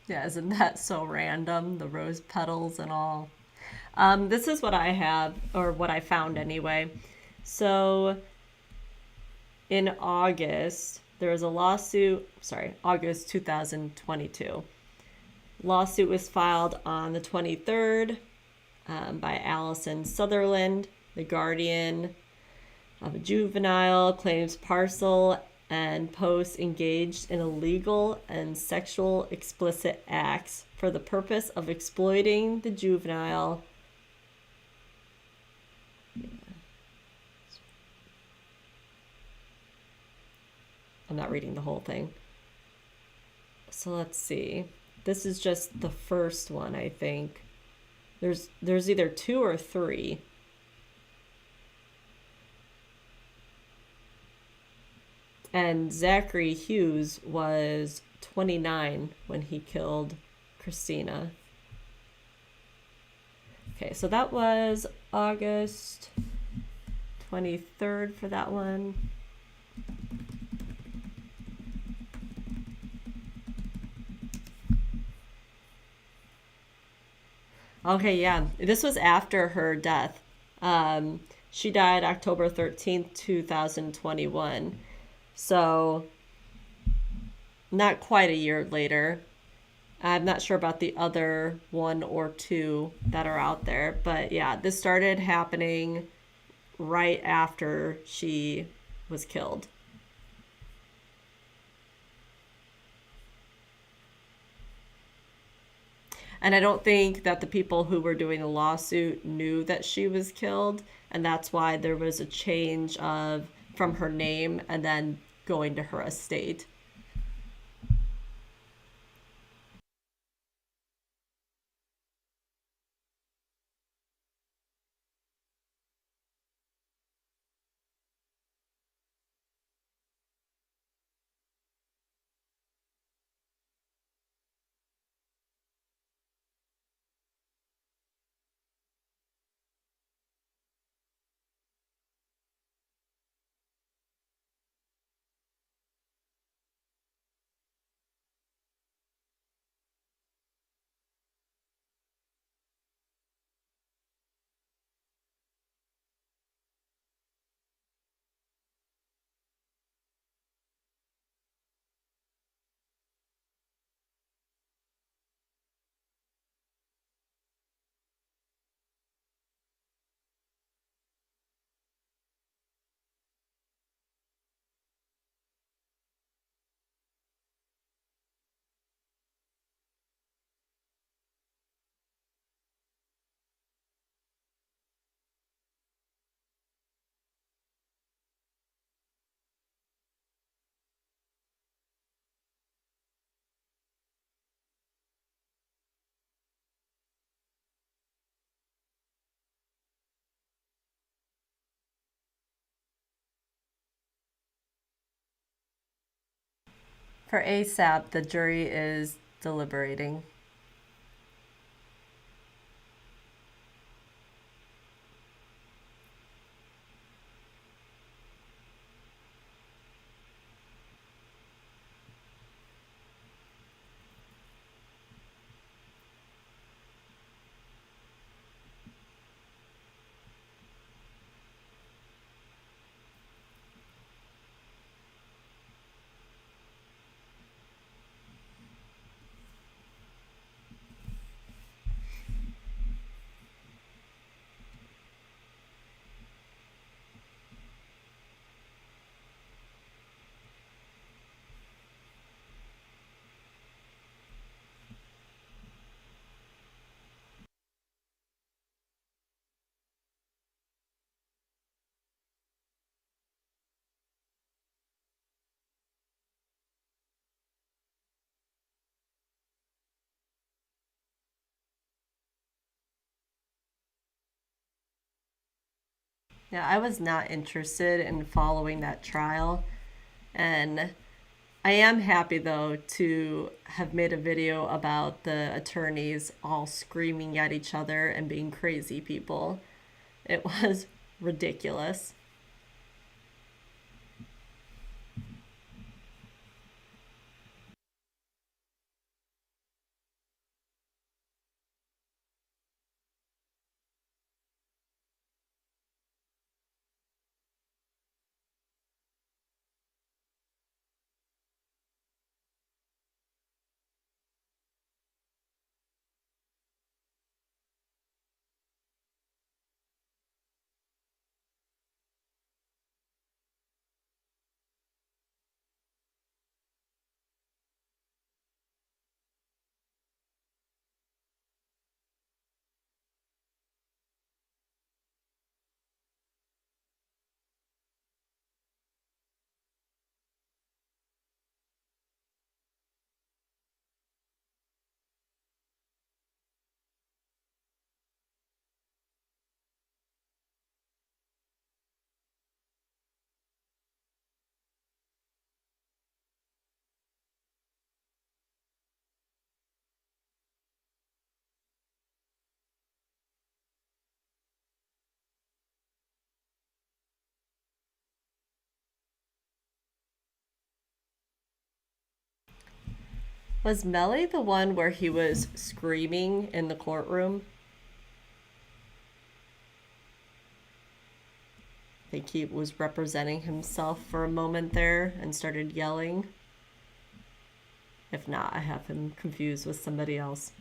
Yeah, isn't that so random? The rose petals and all. This is what I have, or what I found anyway. So in August, there was a lawsuit, sorry, August 2022. Lawsuit was filed on the 23rd by Allison Sutherland, the guardian of a juvenile, claims Parcell and Post engaged in illegal and sexual explicit acts for the purpose of exploiting the juvenile. I'm not reading the whole thing. So let's see. This is just the first one, I think. There's either 2 or 3. And Zachary Hughes was 29 when he killed Christina. Okay, so that was August 23rd for that one. Okay, yeah. This was after her death. She died October 13th, 2021. So, not quite a year later. I'm not sure about the other 1 or 2 that are out there. But yeah, this started happening right after she was killed. And I don't think that the people who were doing the lawsuit knew that she was killed. And that's why there was a change of from her name and then going to her estate. For ASAP, the jury is deliberating. Yeah, I was not interested in following that trial. And I am happy, though, to have made a video about the attorneys all screaming at each other and being crazy people. It was ridiculous. Was Melly the one where he was screaming in the courtroom? I think he was representing himself for a moment there and started yelling. If not, I have him confused with somebody else.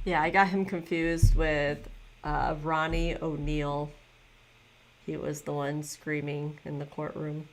Yeah, I got him confused with Ronnie O'Neill. He was the one screaming in the courtroom.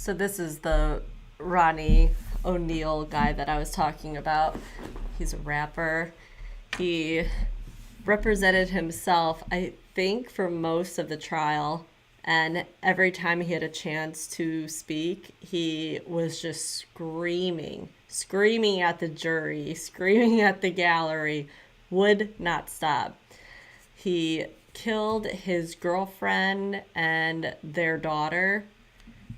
So this is the Ronnie O'Neill guy that I was talking about. He's a rapper. He represented himself, I think, for most of the trial. And every time he had a chance to speak, he was just screaming at the jury, screaming at the gallery, would not stop. He killed his girlfriend and their daughter.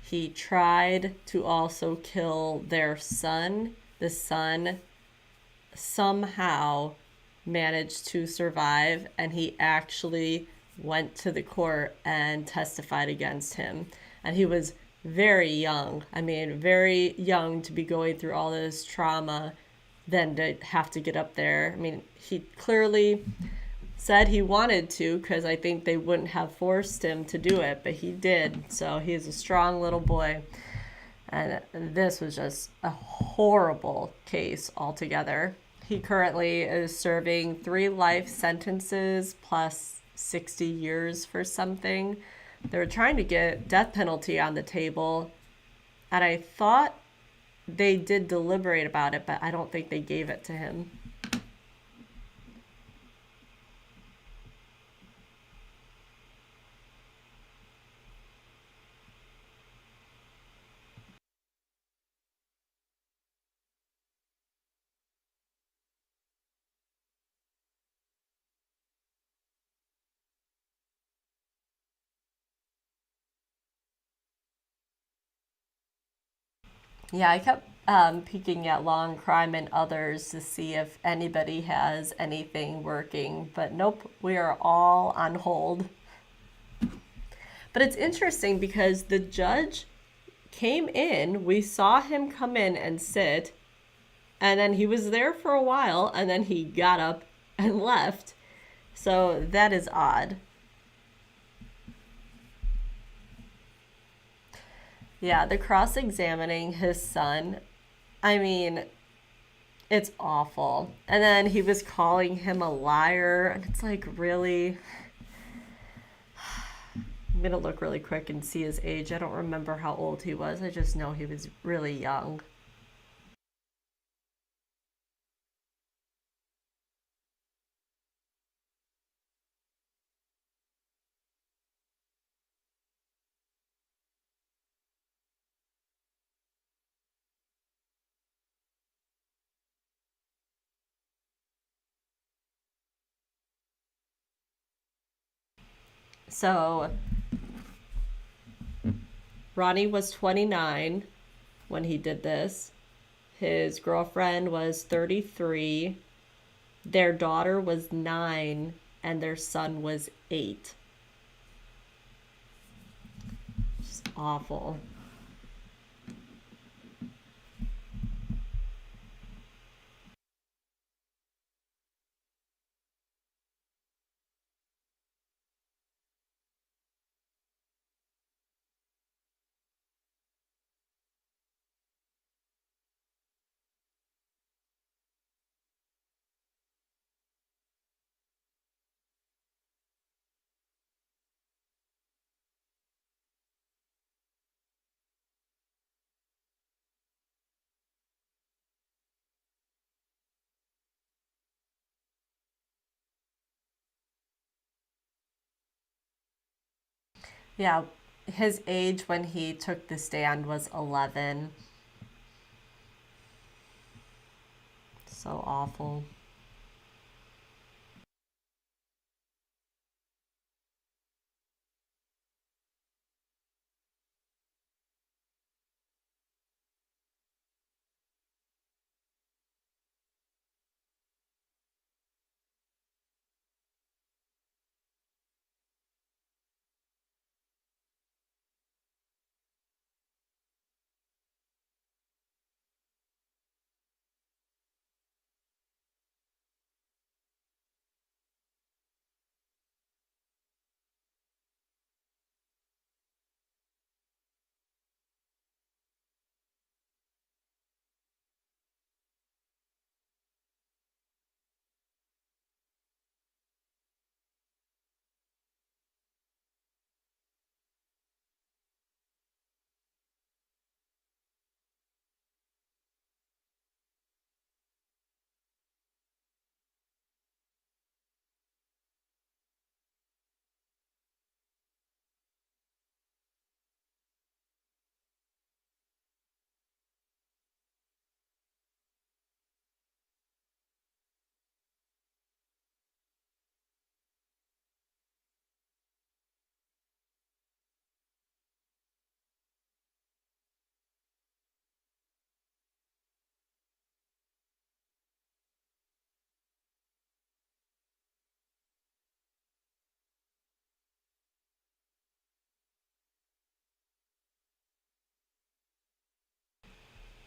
He tried to also kill their son. The son somehow managed to survive, and he actually went to the court and testified against him. And he was very young. I mean, very young to be going through all this trauma, then to have to get up there. I mean, he clearly said he wanted to, because I think they wouldn't have forced him to do it, but he did. So he's a strong little boy. And this was just a horrible case altogether. He currently is serving 3 life sentences plus 60 years for something. They were trying to get death penalty on the table, and I thought they did deliberate about it, but I don't think they gave it to him. Yeah, I kept peeking at Long Crime and others to see if anybody has anything working, but nope, we are all on hold. But it's interesting because the judge came in, we saw him come in and sit, and then he was there for a while, and then he got up and left. So that is odd. Yeah, the cross examining his son, I mean, it's awful. And then he was calling him a liar, and it's like, really? I'm gonna look really quick and see his age. I don't remember how old he was. I just know he was really young. So Ronnie was 29 when he did this. His girlfriend was 33. Their daughter was 9, and their son was 8. Just awful. Yeah, his age when he took the stand was 11. So awful.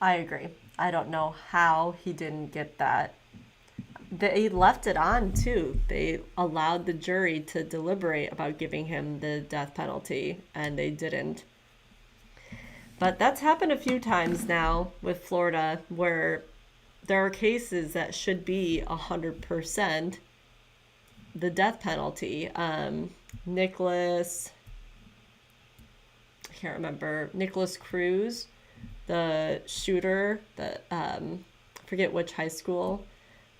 I agree. I don't know how he didn't get that. They left it on too. They allowed the jury to deliberate about giving him the death penalty, and they didn't. But that's happened a few times now with Florida where there are cases that should be 100% the death penalty. Nicholas, I can't remember, Nicholas Cruz, the shooter, that I forget which high school,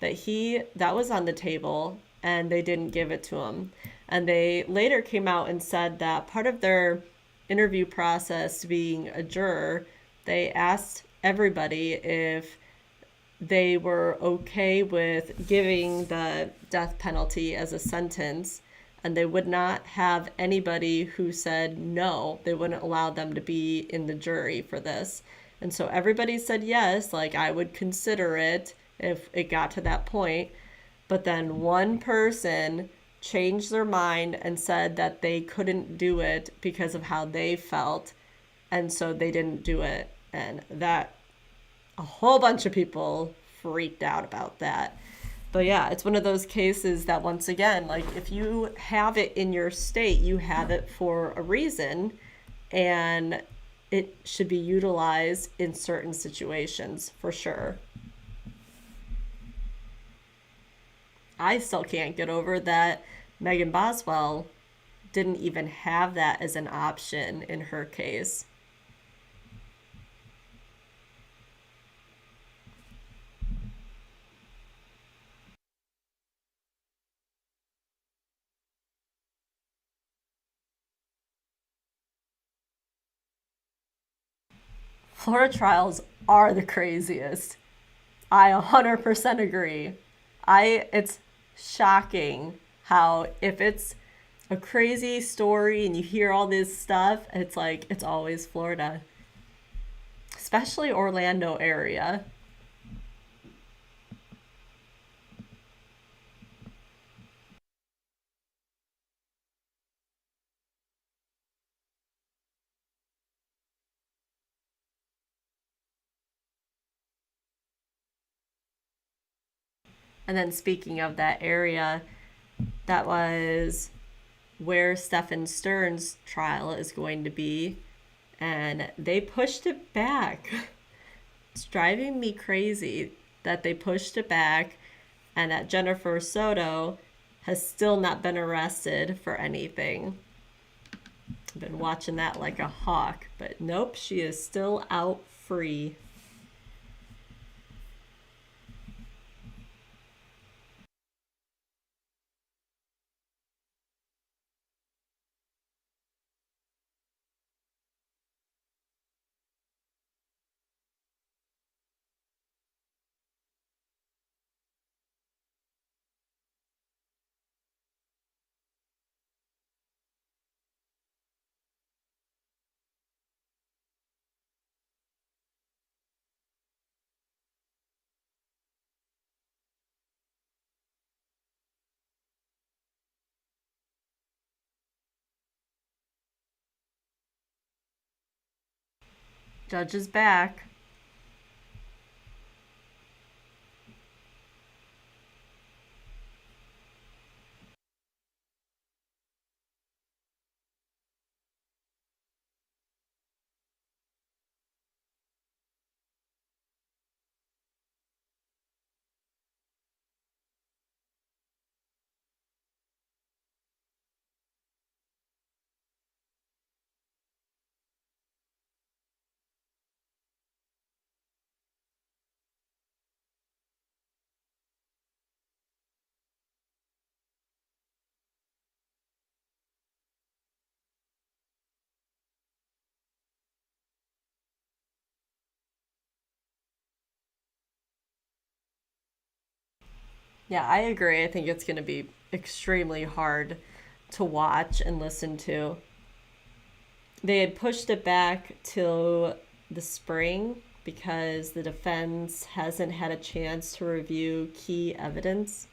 that was on the table and they didn't give it to him. And they later came out and said that part of their interview process being a juror, they asked everybody if they were okay with giving the death penalty as a sentence, and they would not have anybody who said no. They wouldn't allow them to be in the jury for this. And so everybody said yes, like I would consider it if it got to that point. But then one person changed their mind and said that they couldn't do it because of how they felt. And so they didn't do it. And that a whole bunch of people freaked out about that. But yeah, it's one of those cases that, once again, like if you have it in your state, you have it for a reason, and it should be utilized in certain situations for sure. I still can't get over that Megan Boswell didn't even have that as an option in her case. Florida trials are the craziest. I 100% agree. It's shocking how if it's a crazy story and you hear all this stuff, it's like it's always Florida, especially Orlando area. And then speaking of that area, that was where Stephen Stern's trial is going to be, and they pushed it back. It's driving me crazy that they pushed it back and that Jennifer Soto has still not been arrested for anything. I've been watching that like a hawk, but nope, she is still out free. Judge is back. Yeah, I agree. I think it's going to be extremely hard to watch and listen to. They had pushed it back till the spring because the defense hasn't had a chance to review key evidence.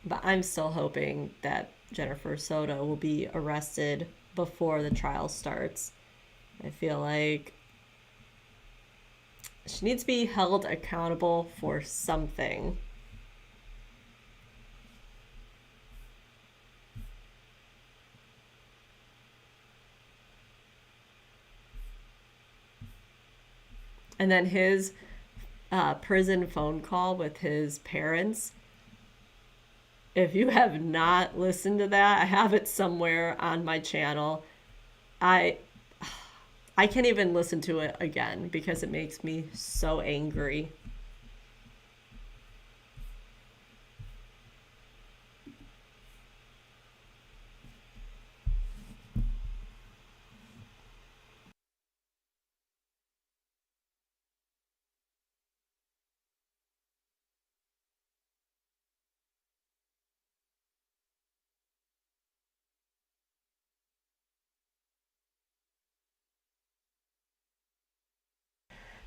But I'm still hoping that Jennifer Soto will be arrested before the trial starts. I feel like she needs to be held accountable for something. And then his prison phone call with his parents. If you have not listened to that, I have it somewhere on my channel. I I can't even listen to it again because it makes me so angry.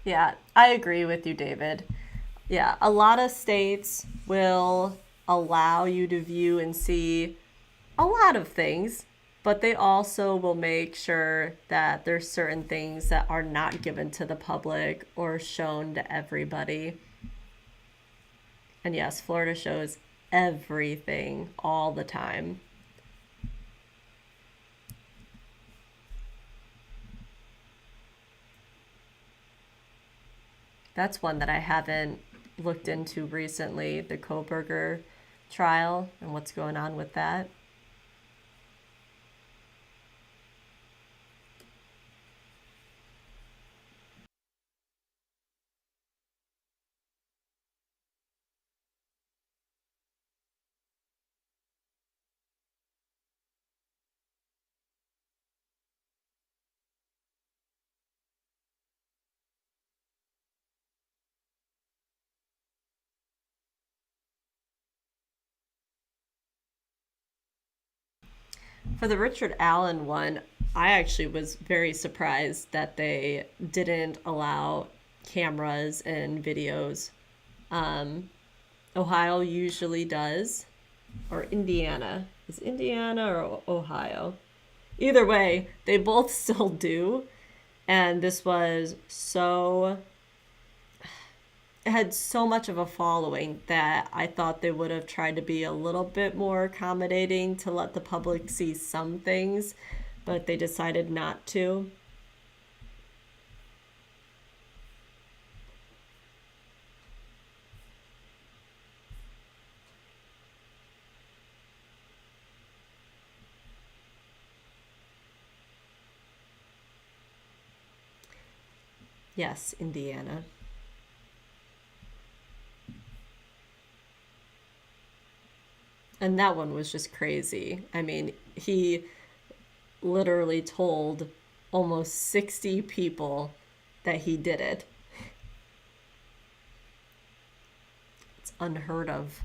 Yeah, I agree with you, David. Yeah, a lot of states will allow you to view and see a lot of things, but they also will make sure that there's certain things that are not given to the public or shown to everybody. And yes, Florida shows everything all the time. That's one that I haven't looked into recently, the Koberger trial and what's going on with that. For the Richard Allen one, I actually was very surprised that they didn't allow cameras and videos. Ohio usually does, or Indiana. Is Indiana or Ohio? Either way, they both still do. And this was so, it had so much of a following that I thought they would have tried to be a little bit more accommodating to let the public see some things, but they decided not to. Yes, Indiana. And that one was just crazy. I mean, he literally told almost 60 people that he did it. It's unheard of.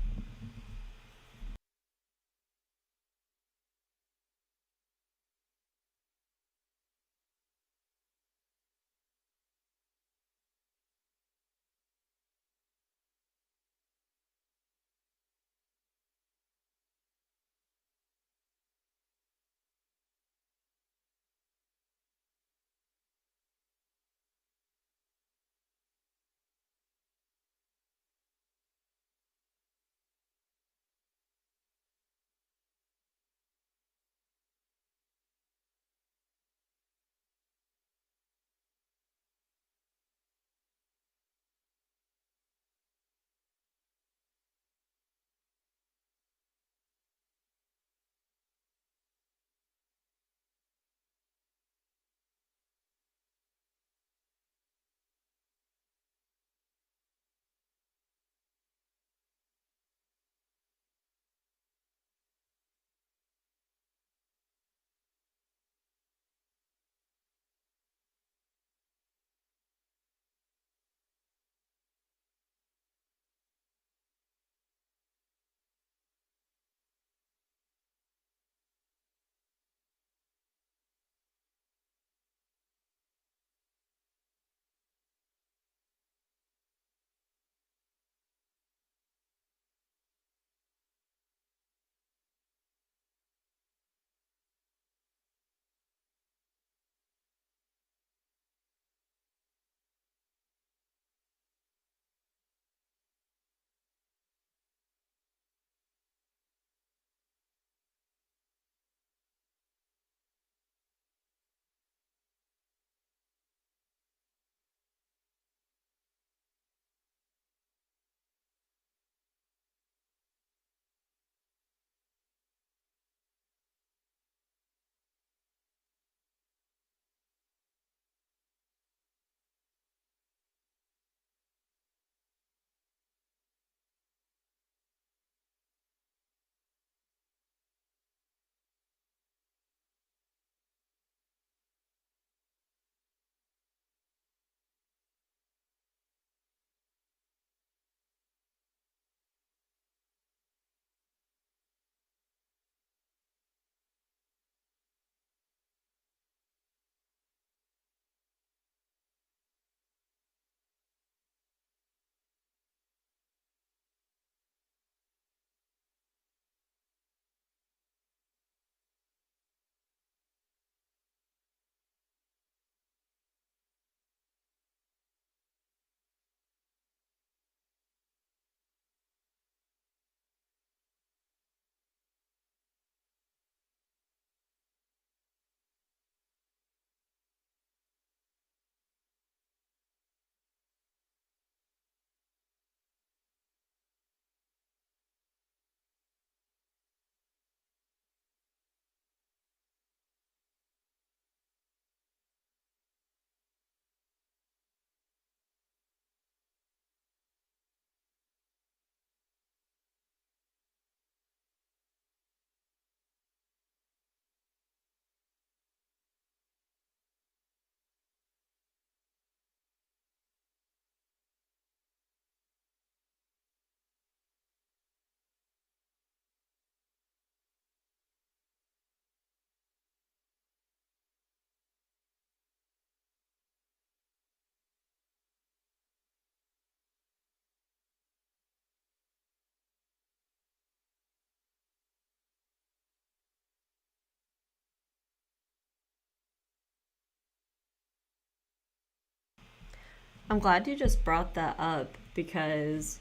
I'm glad you just brought that up because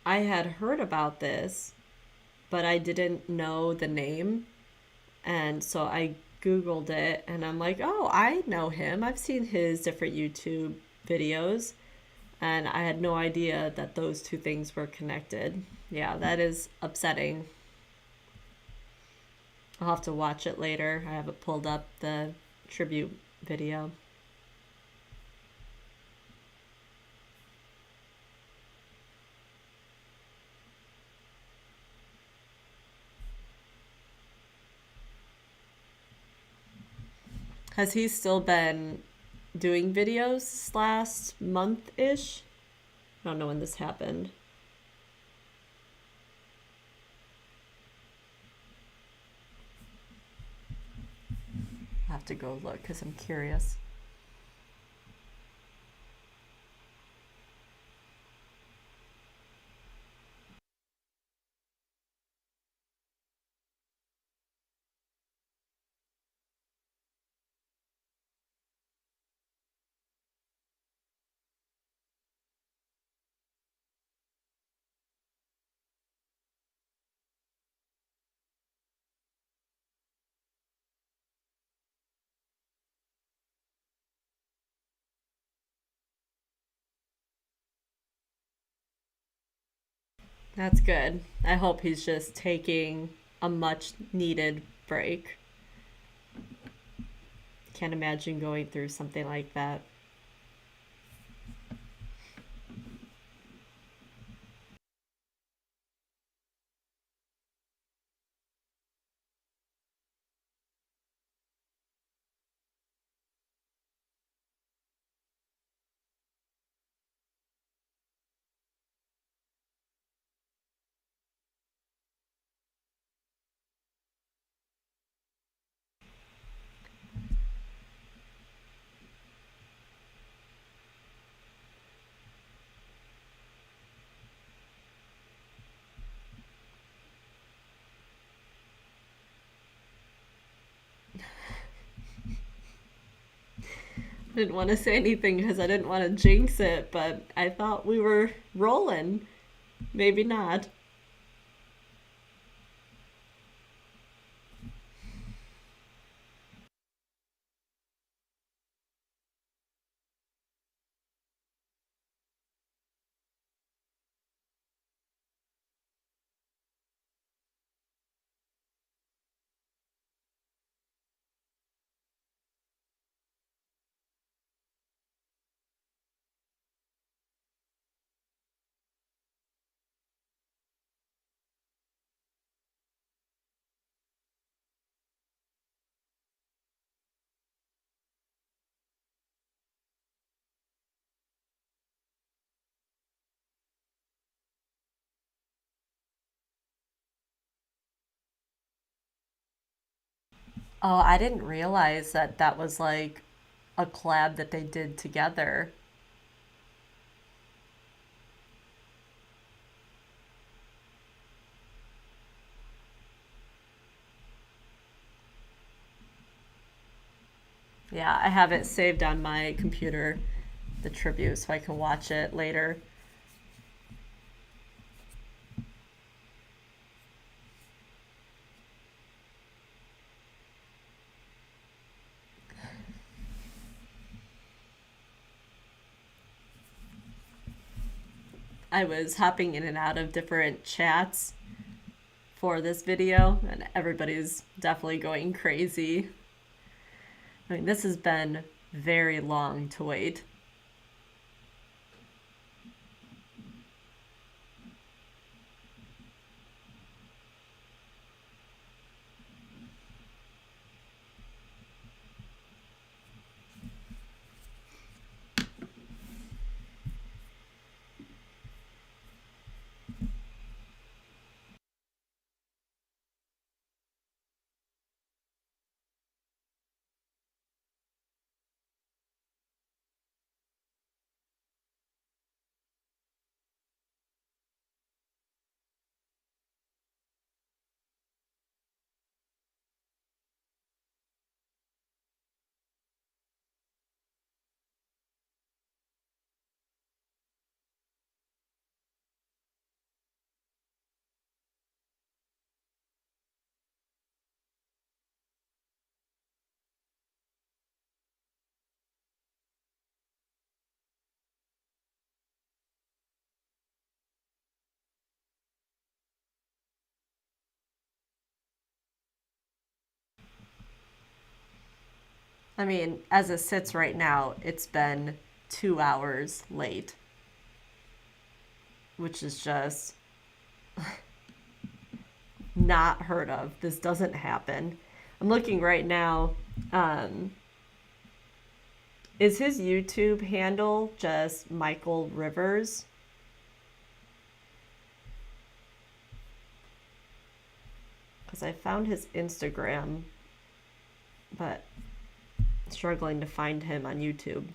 I had heard about this, but I didn't know the name. And so I Googled it and I'm like, oh, I know him. I've seen his different YouTube videos. And I had no idea that those two things were connected. Yeah, that is upsetting. I'll have to watch it later. I have it pulled up, the tribute video. Has he still been doing videos this last month ish? I don't know when this happened. I have to go look because I'm curious. That's good. I hope he's just taking a much needed break. Can't imagine going through something like that. I didn't want to say anything because I didn't want to jinx it, but I thought we were rolling. Maybe not. Oh, I didn't realize that that was like a collab that they did together. Yeah, I have it saved on my computer, the tribute, so I can watch it later. I was hopping in and out of different chats for this video, and everybody's definitely going crazy. I mean, this has been very long to wait. I mean, as it sits right now, it's been 2 hours late, which is just not heard of. This doesn't happen. I'm looking right now. Um, is his YouTube handle just Michael Rivers? Because I found his Instagram, but struggling to find him on YouTube.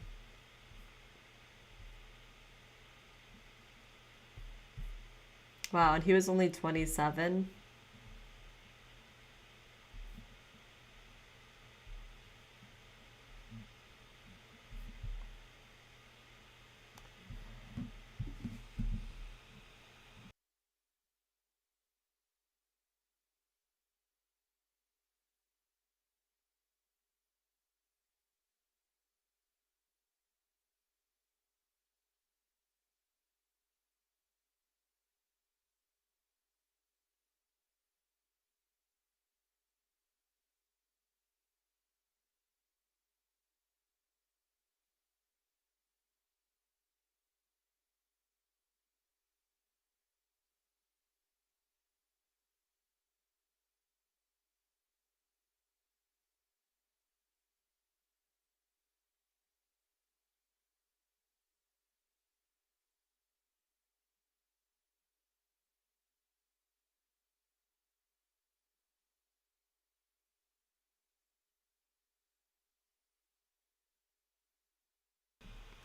Wow, and he was only 27.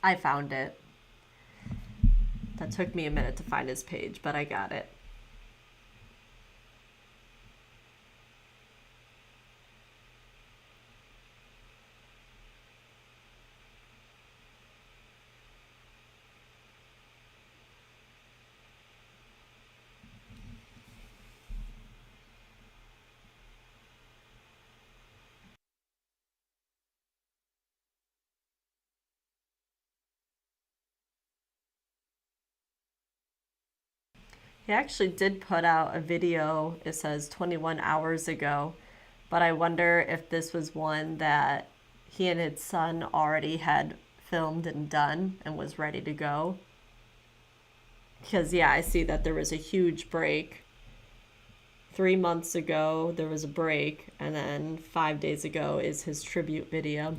I found it. That took me a minute to find his page, but I got it. He actually did put out a video, it says 21 hours ago, but I wonder if this was one that he and his son already had filmed and done and was ready to go. Because, yeah, I see that there was a huge break. 3 months ago, there was a break, and then 5 days ago is his tribute video.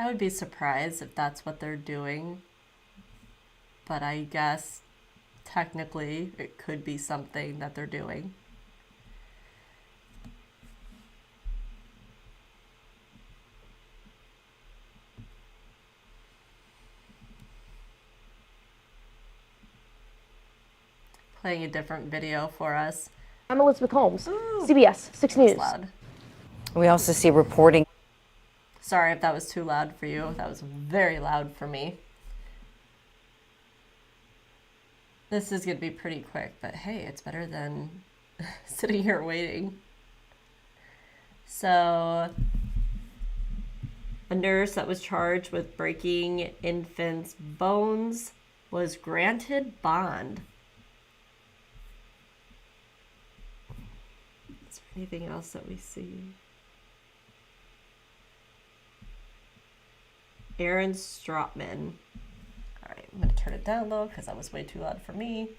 I would be surprised if that's what they're doing, but I guess technically it could be something that they're doing. Playing a different video for us. I'm Elizabeth Holmes, CBS 6 News. Loud. We also see reporting. Sorry if that was too loud for you. That was very loud for me. This is going to be pretty quick, but hey, it's better than sitting here waiting. So, a nurse that was charged with breaking infants' bones was granted bond. Is there anything else that we see? Aaron Stropman. All right, I'm going to turn it down low because that was way too loud for me.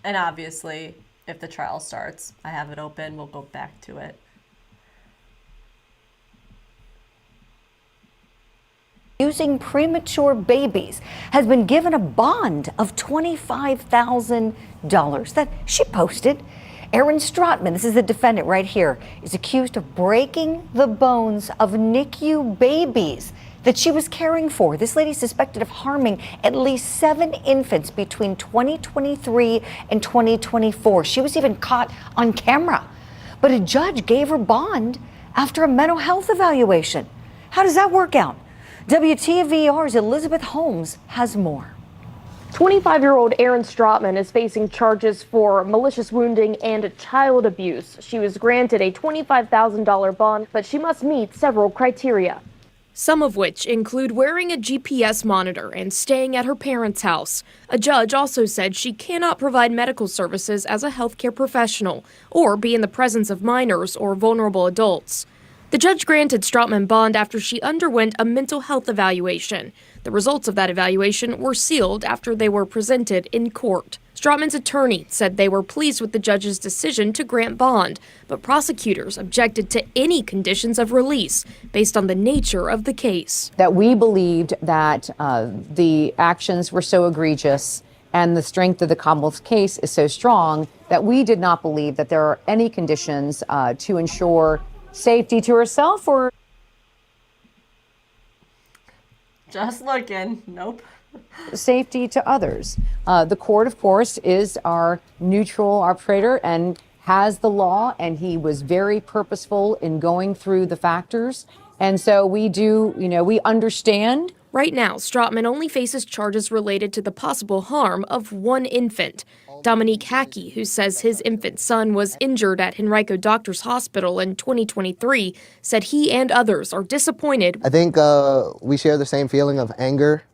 And obviously, if the trial starts, I have it open. We'll go back to it. Using premature babies has been given a bond of $25,000 that she posted. Aaron Stropman, this is the defendant right here, is accused of breaking the bones of NICU babies that she was caring for. This lady suspected of harming at least 7 infants between 2023 and 2024. She was even caught on camera. But a judge gave her bond after a mental health evaluation. How does that work out? WTVR's Elizabeth Holmes has more. 25-year-old Aaron Stropman is facing charges for malicious wounding and child abuse. She was granted a $25,000 bond, but she must meet several criteria. Some of which include wearing a GPS monitor and staying at her parents' house. A judge also said she cannot provide medical services as a healthcare professional or be in the presence of minors or vulnerable adults. The judge granted Stropman bond after she underwent a mental health evaluation. The results of that evaluation were sealed after they were presented in court. Stropman's attorney said they were pleased with the judge's decision to grant bond, but prosecutors objected to any conditions of release based on the nature of the case. That we believed that the actions were so egregious and the strength of the Commonwealth's case is so strong that we did not believe that there are any conditions to ensure safety to herself or Just looking. Nope. safety to others. The court, of course, is our neutral arbitrator and has the law, and he was very purposeful in going through the factors. And so we do, we understand. Right now, Stropman only faces charges related to the possible harm of one infant. Dominique Hackey, who says his infant son was injured at Henrico Doctors Hospital in 2023, said he and others are disappointed. I think we share the same feeling of anger.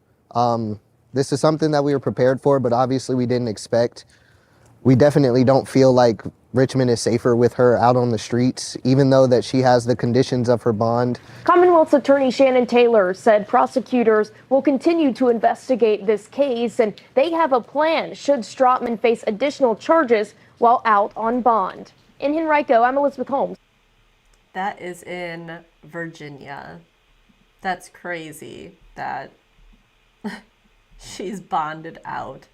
This is something that we were prepared for, but obviously we didn't expect. We definitely don't feel like Richmond is safer with her out on the streets, even though that she has the conditions of her bond. Commonwealth's attorney Shannon Taylor said prosecutors will continue to investigate this case, and they have a plan should Stropman face additional charges while out on bond. In Henrico, I'm Elizabeth Holmes. That is in Virginia. That's crazy that she's bonded out.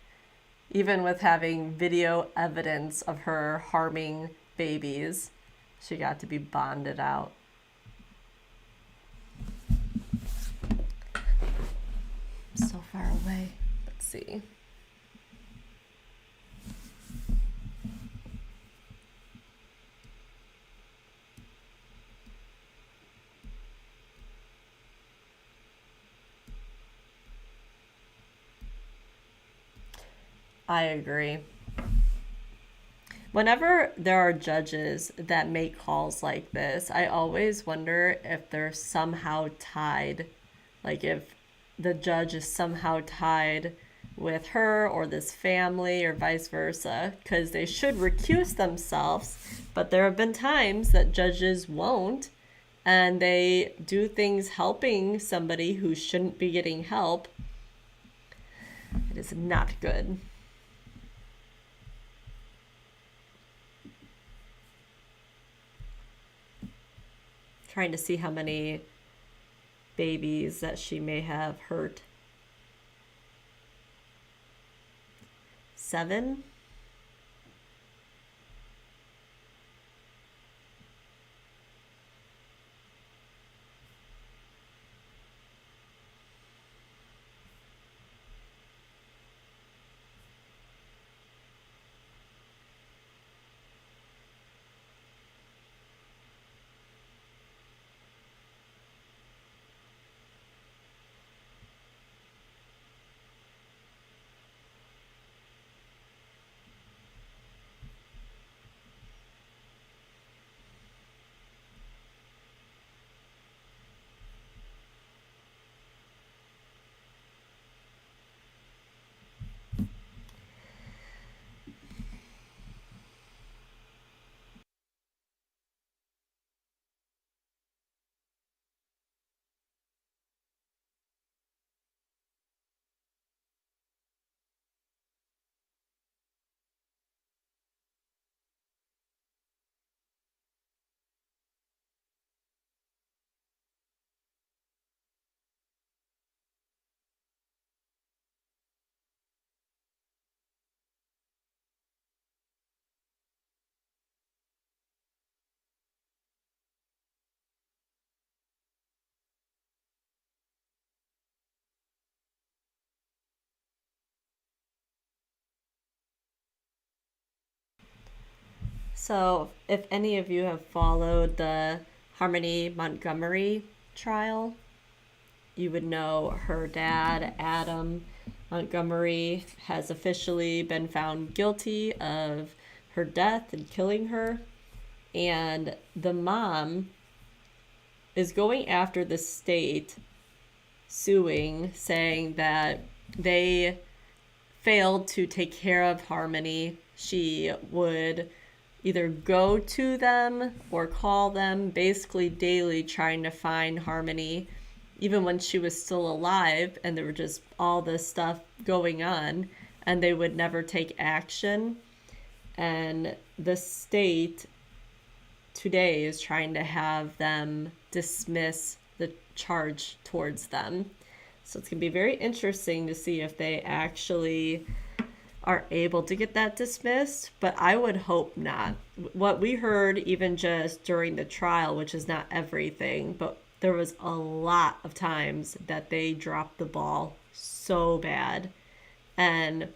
Even with having video evidence of her harming babies, she got to be bonded out. So far away. Let's see. I agree. Whenever there are judges that make calls like this, I always wonder if they're somehow tied. Like if the judge is somehow tied with her or this family or vice versa, because they should recuse themselves. But there have been times that judges won't, and they do things helping somebody who shouldn't be getting help. It is not good. Trying to see how many babies that she may have hurt. 7? So, if any of you have followed the Harmony Montgomery trial, you would know her dad, Adam Montgomery, has officially been found guilty of her death and killing her. And the mom is going after the state, suing, saying that they failed to take care of Harmony. She would either go to them or call them basically daily, trying to find Harmony, even when she was still alive and there were just all this stuff going on, and they would never take action. And the state today is trying to have them dismiss the charge towards them. So it's going to be very interesting to see if they actually are able to get that dismissed, but I would hope not. What we heard even just during the trial, which is not everything, but there was a lot of times that they dropped the ball so bad. And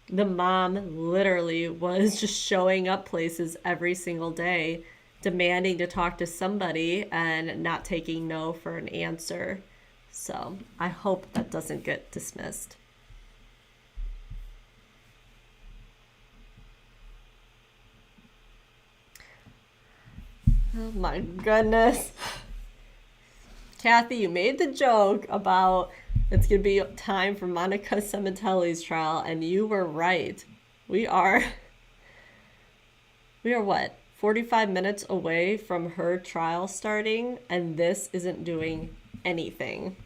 the mom literally was just showing up places every single day, demanding to talk to somebody and not taking no for an answer. So I hope that doesn't get dismissed. Oh my goodness. Kathy, you made the joke about it's going to be time for Monica Semitelli's trial, and you were right. We are what? 45 minutes away from her trial starting, and this isn't doing anything.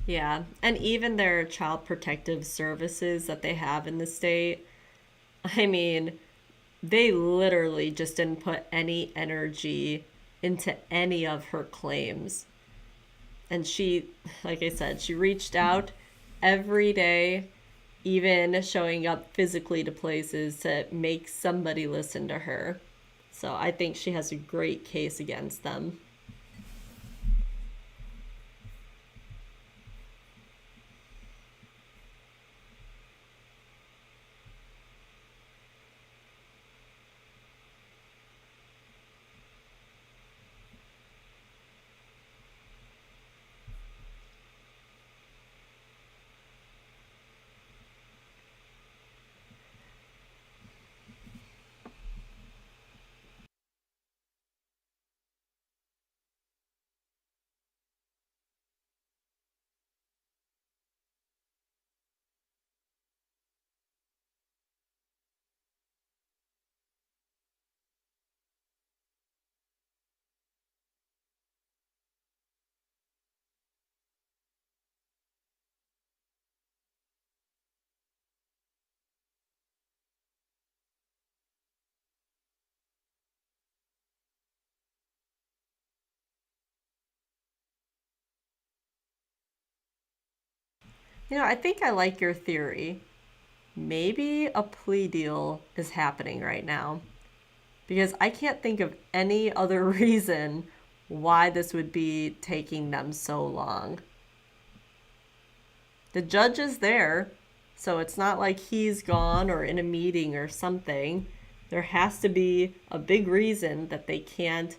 Yeah, and even their child protective services that they have in the state, I mean, they literally just didn't put any energy into any of her claims. And she, like I said, she reached out every day, even showing up physically to places to make somebody listen to her. So I think she has a great case against them. I think I like your theory. Maybe a plea deal is happening right now because I can't think of any other reason why this would be taking them so long. The judge is there, so it's not like he's gone or in a meeting or something. There has to be a big reason that they can't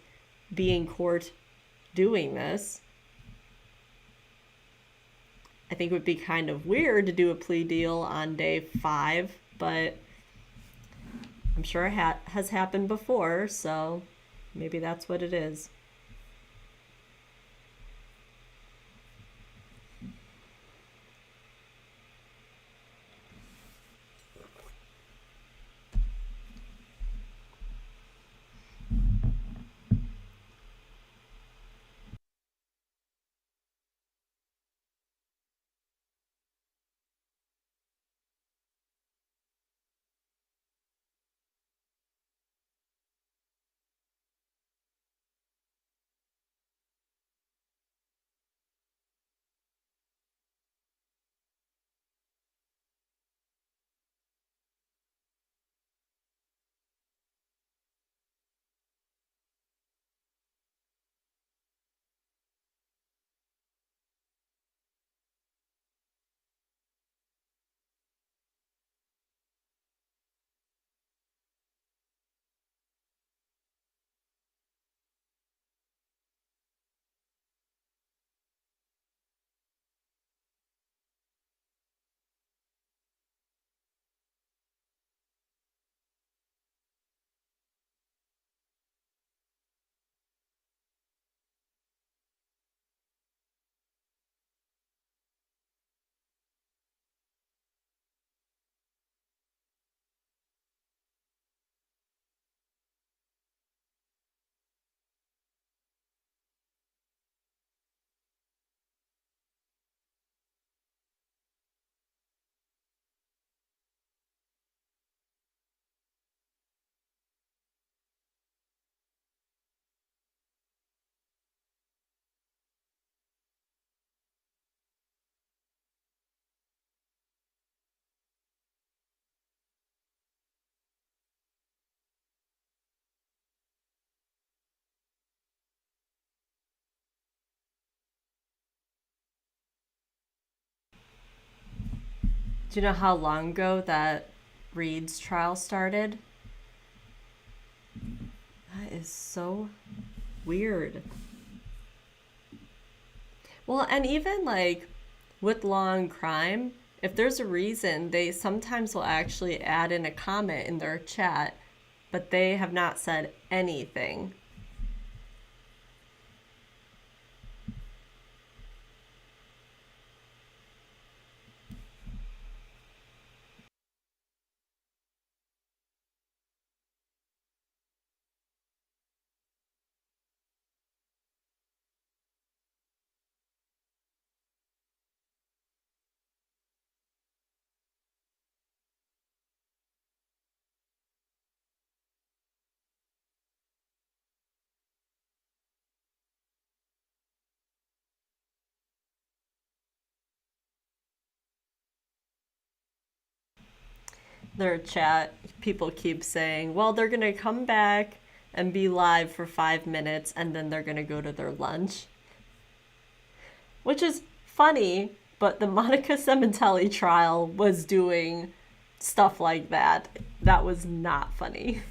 be in court doing this. I think it would be kind of weird to do a plea deal on day 5, but I'm sure it has happened before, so maybe that's what it is. Do you know how long ago that Reed's trial started? That is so weird. Well, and even like with law and crime, if there's a reason, they sometimes will actually add in a comment in their chat, but they have not said anything. Their chat, people keep saying, well, they're going to come back and be live for 5 minutes and then they're going to go to their lunch. Which is funny, but the Monica Cementelli trial was doing stuff like that. That was not funny.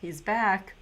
He's back.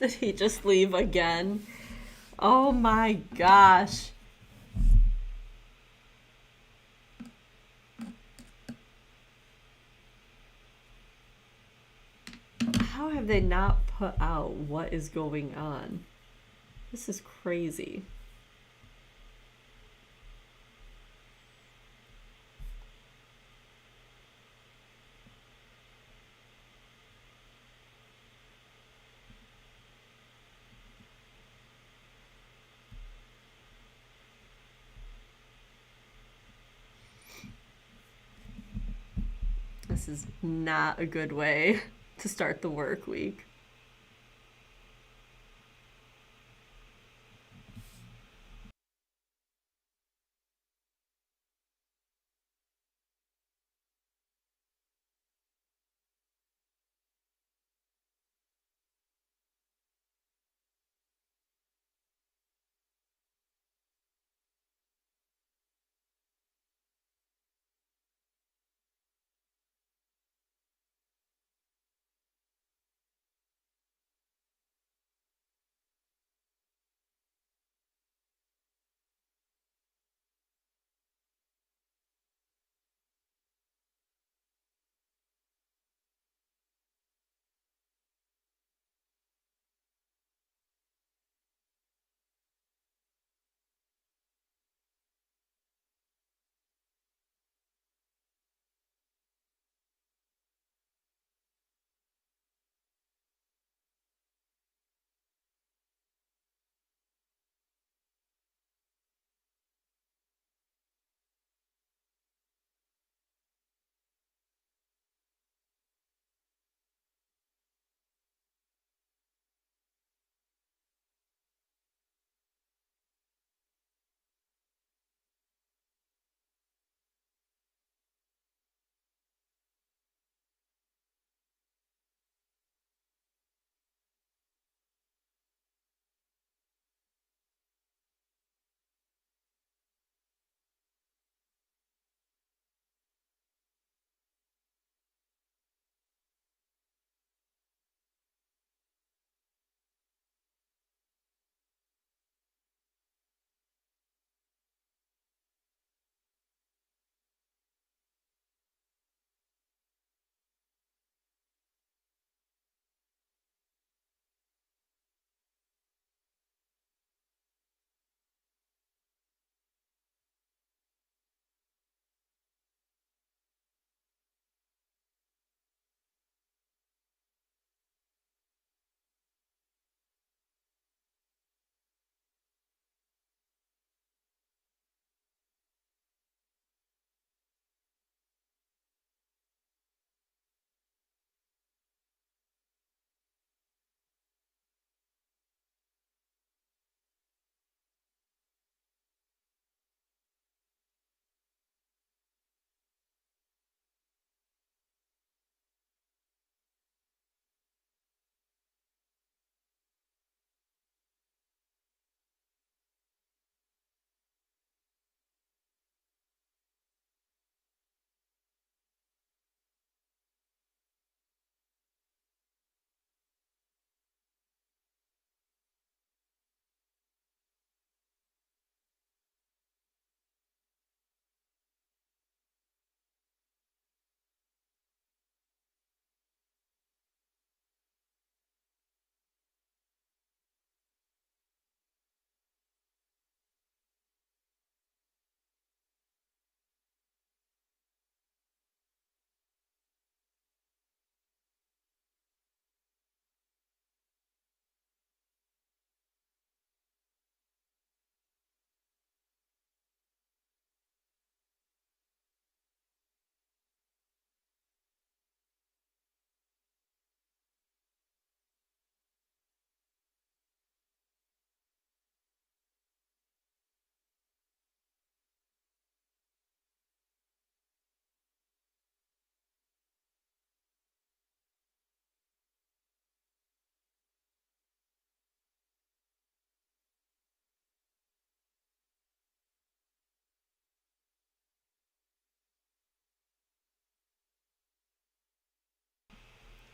Did he just leave again? Oh my gosh. How have they not put out what is going on? This is crazy. This is not a good way to start the work week.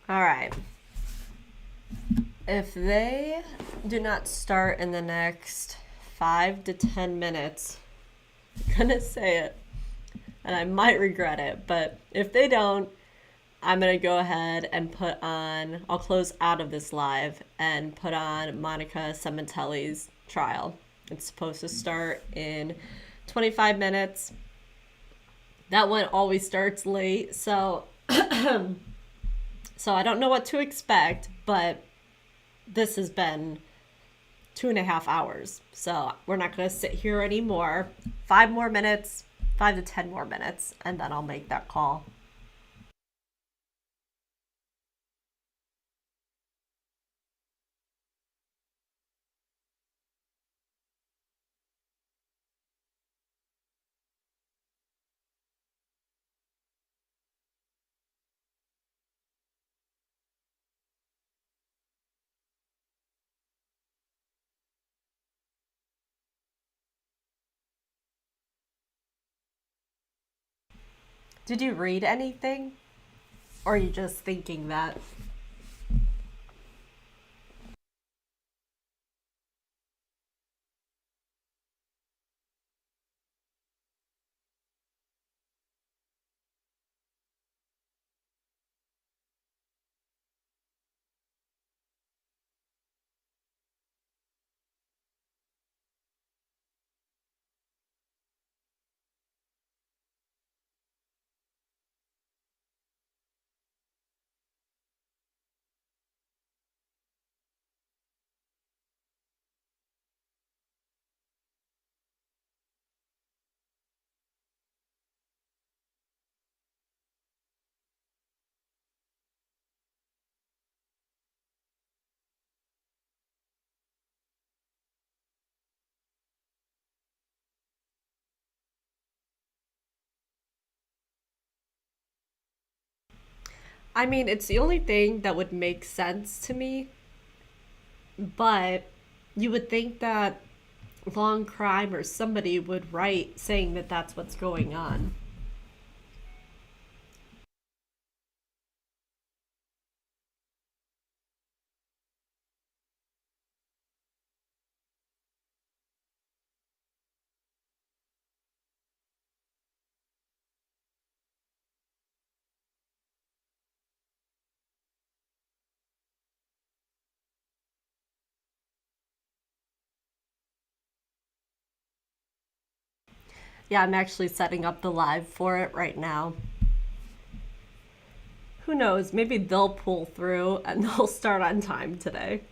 All right. If they do not start in the next 5 to 10 minutes, I'm gonna say it, and I might regret it, but if they don't, I'm gonna go ahead and I'll close out of this live and put on Monica Cementelli's trial. It's supposed to start in 25 minutes. That one always starts late, so so I don't know what to expect, but this has been 2.5 hours. So we're not going to sit here anymore. 5 more minutes, 5 to 10 more minutes, and then I'll make that call. Did you read anything? Or are you just thinking that? I mean, it's the only thing that would make sense to me, but you would think that Long Crime or somebody would write saying that that's what's going on. Yeah, I'm actually setting up the live for it right now. Who knows? Maybe they'll pull through and they'll start on time today.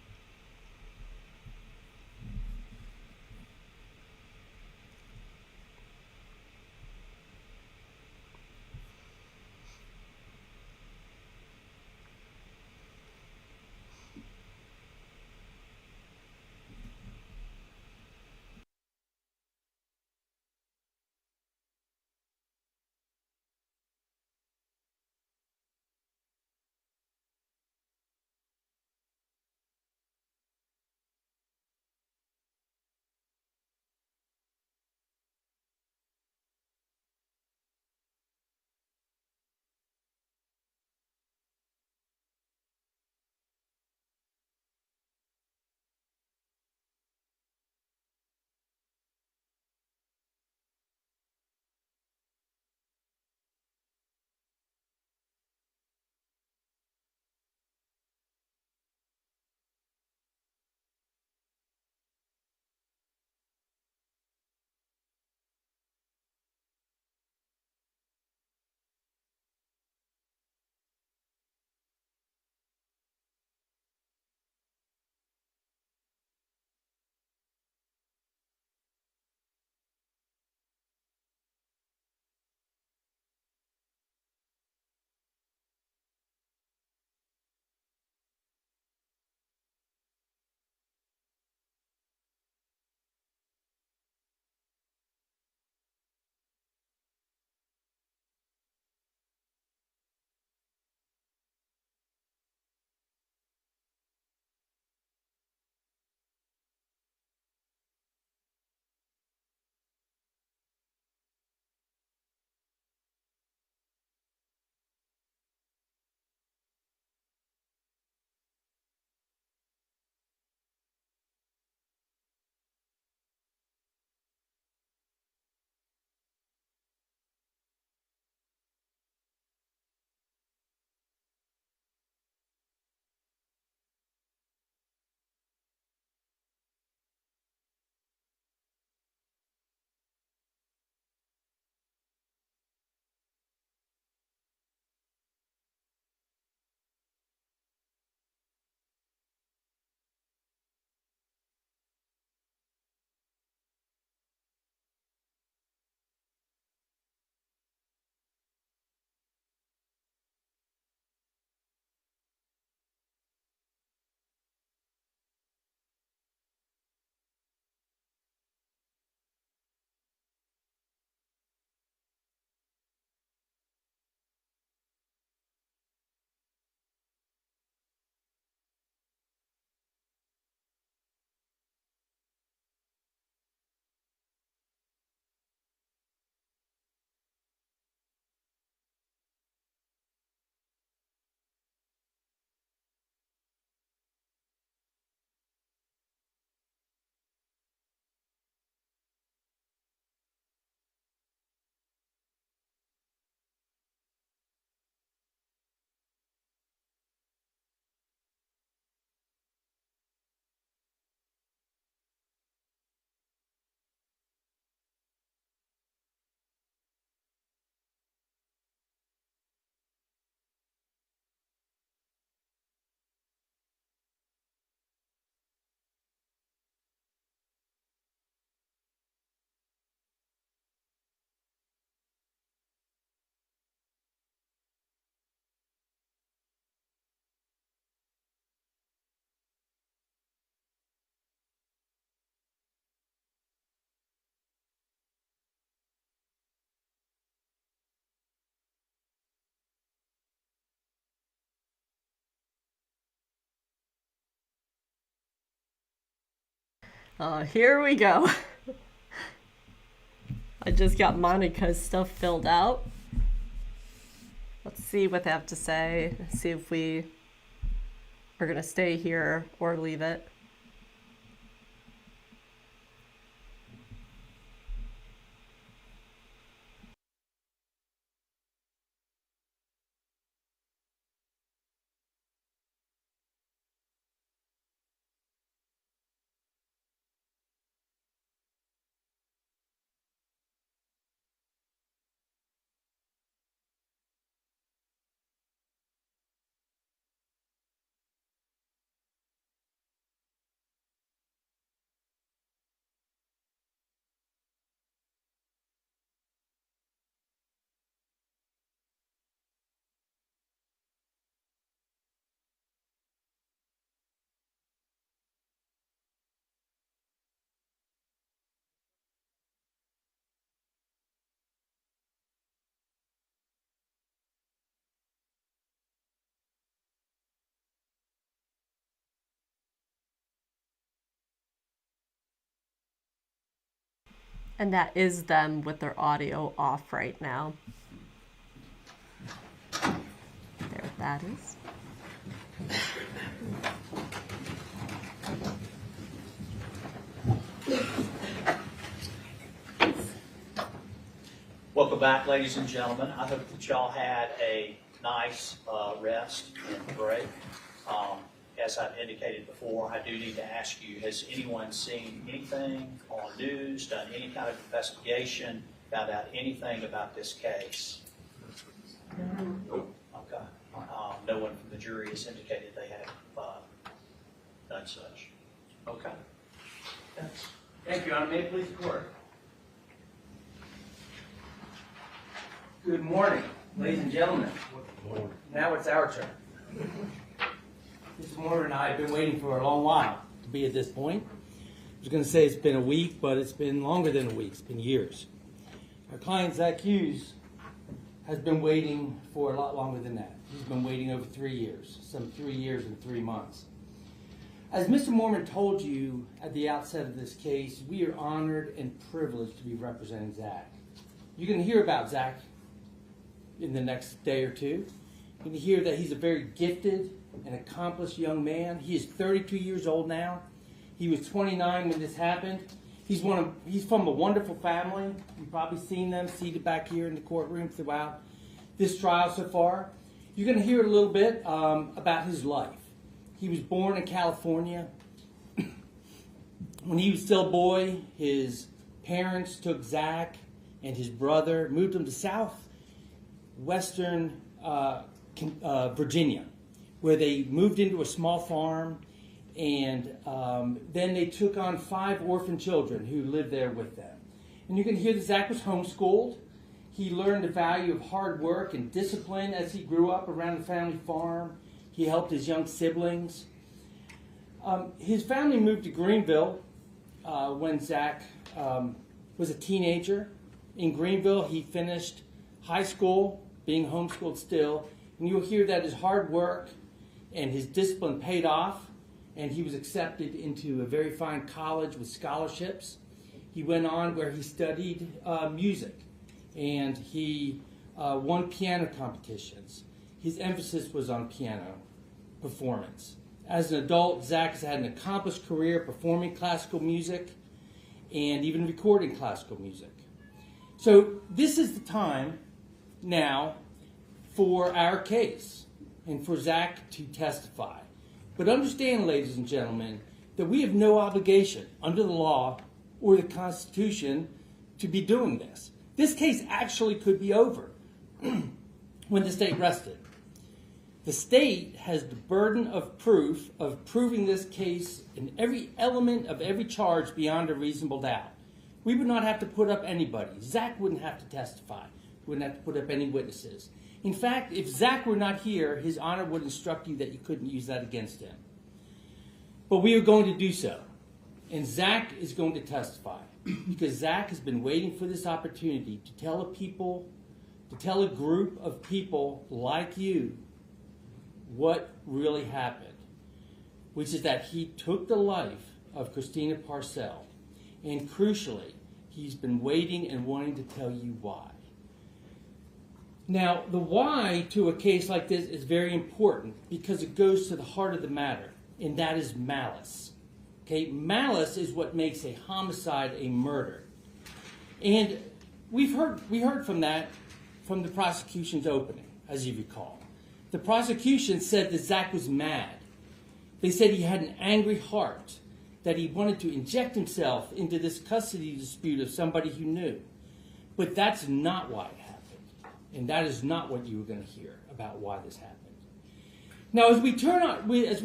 Here we go. I just got Monica's stuff filled out. Let's see what they have to say. See if we are going to stay here or leave it. And that is them with their audio off right now. There that is. Welcome back, ladies and gentlemen. I hope that y'all had a nice rest and break. As I've indicated before, I do need to ask you, has anyone seen anything on news, done any kind of investigation, found out anything about this case? Okay. No one from the jury has indicated they have done such. Okay. Yes. Thank you, Your Honor. May it please the court. Good morning, ladies and gentlemen. Now it's our turn. Mr. Moore and I have been waiting for a long while to be at this point. I was going to say it's been a week, but it's been longer than a week. It's been years. Our client, Zach Hughes, has been waiting for a lot longer than that. He's been waiting over 3 years, some 3 years and 3 months. As Mr. Mormon told you at the outset of this case, we are honored and privileged to be representing Zach. You're going to hear about Zach in the next day or two. You're going to hear that he's a very gifted and accomplished young man. He is 32 years old now. He was 29 when this happened. He's from a wonderful family. You've probably seen them seated back here in the courtroom throughout this trial so far. You're going to hear a little bit about his life. He was born in California. When he was still a boy, his parents took Zach and his brother, moved him to southwestern Virginia, where they moved into a small farm, and then they took on 5 orphan children who lived there with them. And you can hear that Zach was homeschooled. He learned the value of hard work and discipline as he grew up around the family farm. He helped his young siblings. His family moved to Greenville when Zach was a teenager. In Greenville, he finished high school, being homeschooled still, and you'll hear that his hard work and his discipline paid off, and he was accepted into a very fine college with scholarships. He went on where he studied music, and he won piano competitions. His emphasis was on piano performance. As an adult, Zach has had an accomplished career performing classical music and even recording classical music. So this is the time now for our case and for Zach to testify. But understand, ladies and gentlemen, that we have no obligation under the law or the Constitution to be doing this. This case actually could be over when the state rested. The state has the burden of proof of proving this case in every element of every charge beyond a reasonable doubt. We would not have to put up anybody. Zach wouldn't have to testify. We wouldn't have to put up any witnesses. In fact, if Zach were not here, His Honor would instruct you that you couldn't use that against him. But we are going to do so. And Zach is going to testify because Zach has been waiting for this opportunity to tell a group of people like you what really happened, which is that he took the life of Christina Parcell. And crucially, he's been waiting and wanting to tell you why. Now, the why to a case like this is very important because it goes to the heart of the matter, and that is malice. Okay, malice is what makes a homicide a murder. And we heard from that from the prosecution's opening, as you recall. The prosecution said that Zach was mad. They said he had an angry heart, that he wanted to inject himself into this custody dispute of somebody who knew. But that's not why it happened. And that is not what you were going to hear about why this happened. Now, as we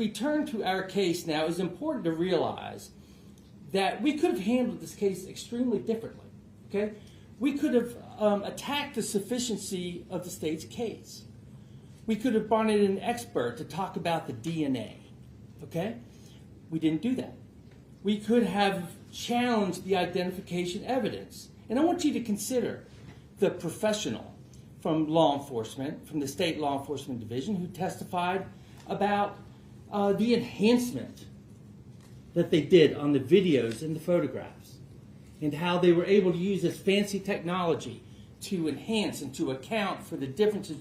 turn to our case now, it's important to realize that we could have handled this case extremely differently. Okay? We could have attacked the sufficiency of the state's case. We could have brought in an expert to talk about the DNA. Okay? We didn't do that. We could have challenged the identification evidence. And I want you to consider the professional from law enforcement, from the state law enforcement division, who testified about the enhancement that they did on the videos and the photographs, and how they were able to use this fancy technology to enhance and to account for the differences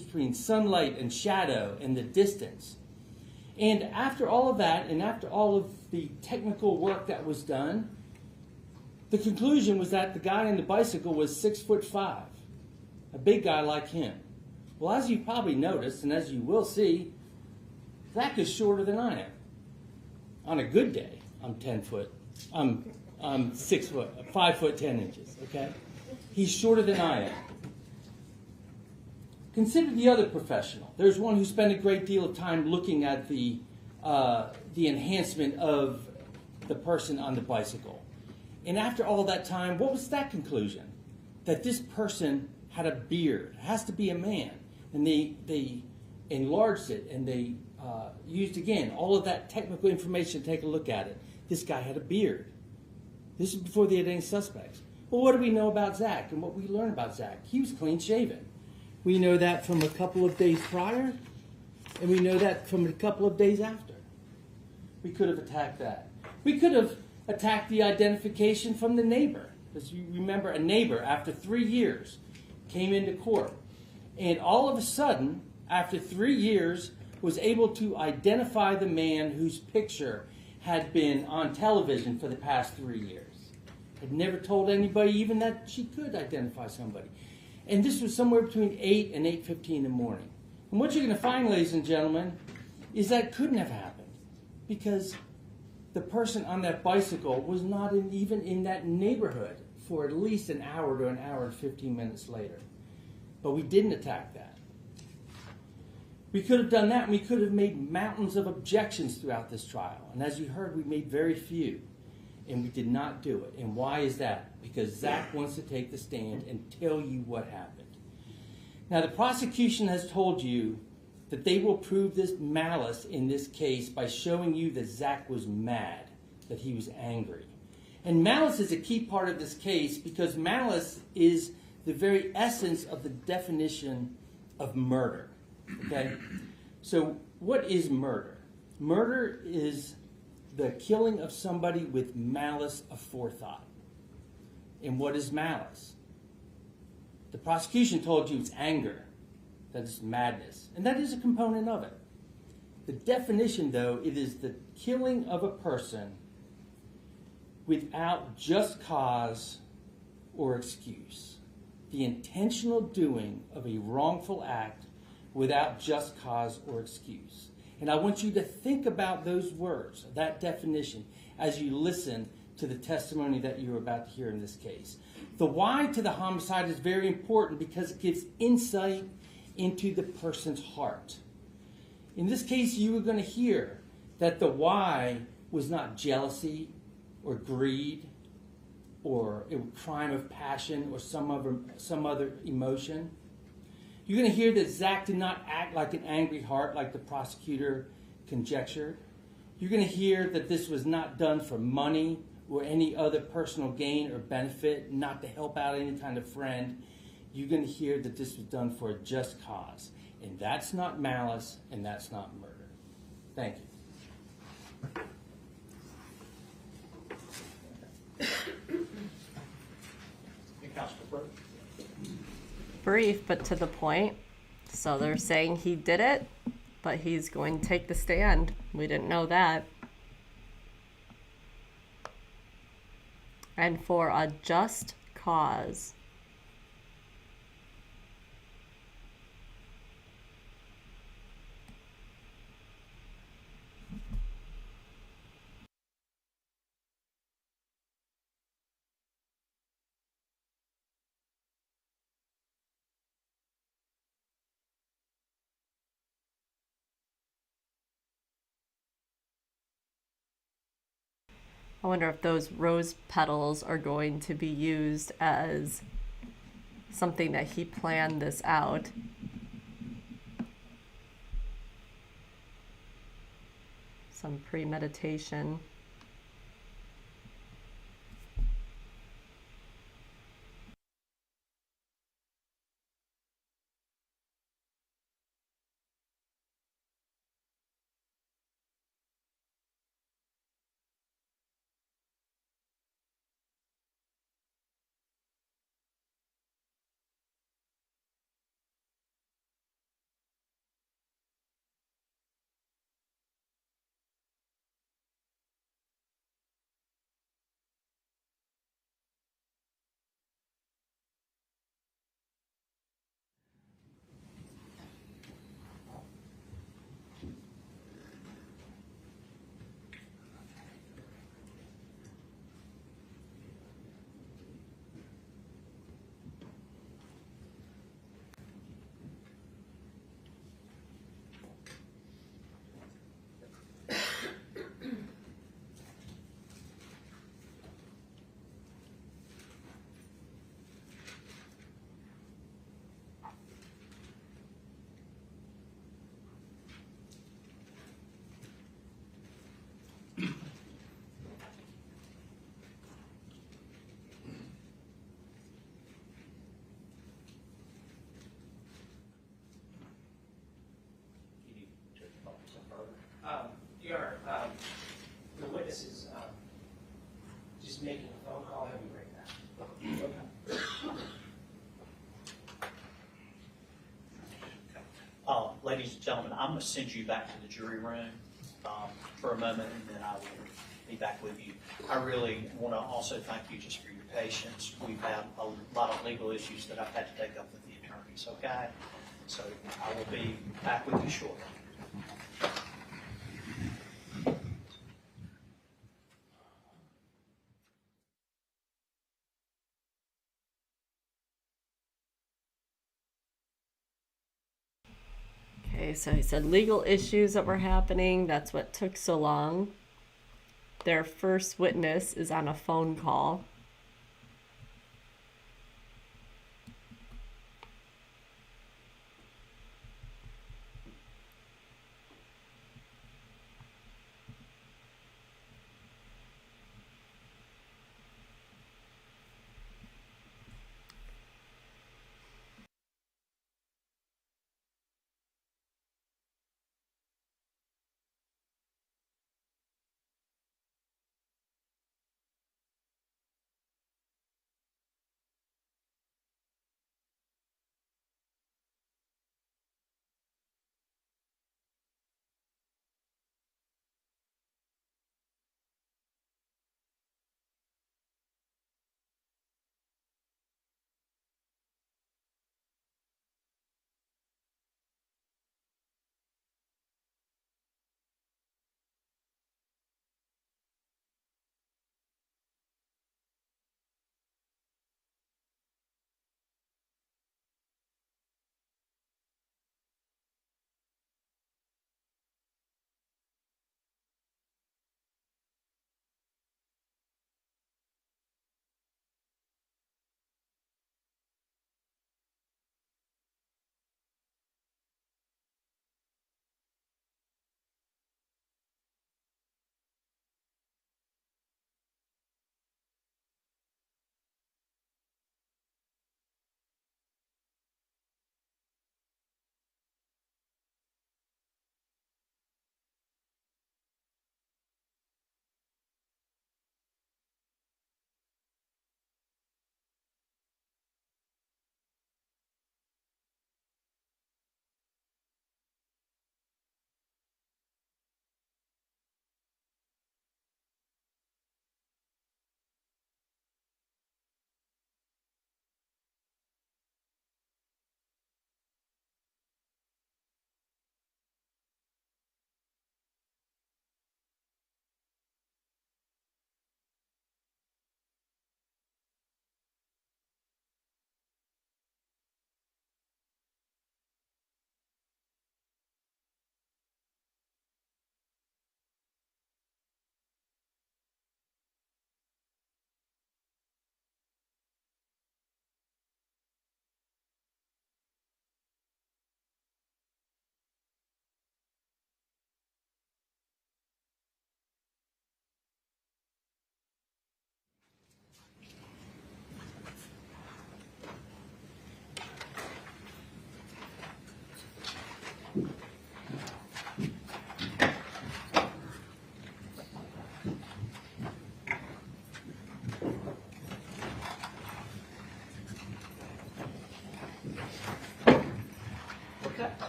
between sunlight and shadow and the distance. And after all of that, and after all of the technical work that was done, the conclusion was that the guy on the bicycle was 6'5", a big guy like him. Well, as you probably noticed, and as you will see, Zach is shorter than I am. On a good day, I'm 10 foot. I'm 6 foot, 5 foot 10 inches. Okay, he's shorter than I am. Consider the other professional. There's one who spent a great deal of time looking at the enhancement of the person on the bicycle. And after all that time, what was that conclusion? That this person had a beard. It has to be a man. And they enlarged it, and they used, again, all of that technical information to take a look at it. This guy had a beard. This is before they had any suspects. Well, what do we know about Zach and what we learned about Zach? He was clean shaven. We know that from a couple of days prior, and we know that from a couple of days after. We could have attacked that. We could have attacked the identification from the neighbor. As you remember, a neighbor, after 3 years, came into court, and all of a sudden, after 3 years, was able to identify the man whose picture had been on television for the past 3 years. Had never told anybody even that she could identify somebody. And this was somewhere between 8 and 8:15 in the morning. And what you're going to find, ladies and gentlemen, is that couldn't have happened because the person on that bicycle was not even in that neighborhood for at least an hour to an hour and 15 minutes later. But we didn't attack that. We could have done that, and we could have made mountains of objections throughout this trial. And as you heard, we made very few, and we did not do it. And why is that? Because Zach wants to take the stand and tell you what happened. Now, the prosecution has told you that they will prove this malice in this case by showing you that Zach was mad, that he was angry. And malice is a key part of this case because malice is the very essence of the definition of murder. Okay? So what is murder? Murder is the killing of somebody with malice aforethought. And what is malice? The prosecution told you it's anger, that is madness, and that is a component of it. The definition, though, it is the killing of a person without just cause or excuse. The intentional doing of a wrongful act without just cause or excuse. And I want you to think about those words, that definition, as you listen to the testimony that you're about to hear in this case. The why to the homicide is very important because it gives insight into the person's heart. In this case, you were going to hear that the why was not jealousy or greed or a crime of passion or some other emotion. You're going to hear that Zach did not act like an angry heart like the prosecutor conjectured. You're going to hear that this was not done for money or any other personal gain or benefit, not to help out any kind of friend. You're going to hear that this was done for a just cause. And that's not malice, and that's not murder. Thank you. brief but to the point. So they're saying he did it, but he's going to take the stand. We didn't know that. And for a just cause. I wonder if those rose petals are going to be used as something that he planned this out. Some premeditation. Your the witness is just making a phone call. Have you break that? Ladies and gentlemen, I'm going to send you back to the jury room for a moment, and then I will be back with you. I really want to also thank you just for your patience. We've had a lot of legal issues that I've had to take up with the attorneys, okay? So I will be back with you shortly. Okay, so he said legal issues that were happening. That's what took so long. Their first witness is on a phone call.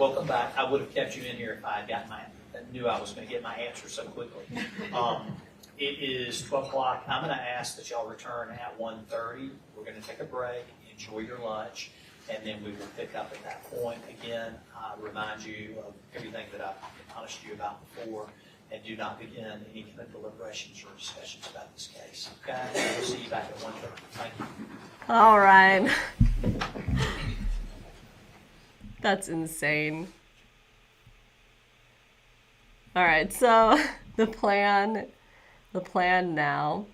welcome back. I would have kept you in here if I had knew I was going to get my answer so quickly. It is 12 o'clock. I'm going to ask that y'all return at 1:30. We're going to take a break, enjoy your lunch, and then we will pick up at that point. Again, I remind you of everything that I've punished you about before, and do not begin any kind of deliberations or discussions about this case. Okay? We'll see you back at 1:30. Thank you. All right. That's insane. All right, so the plan now,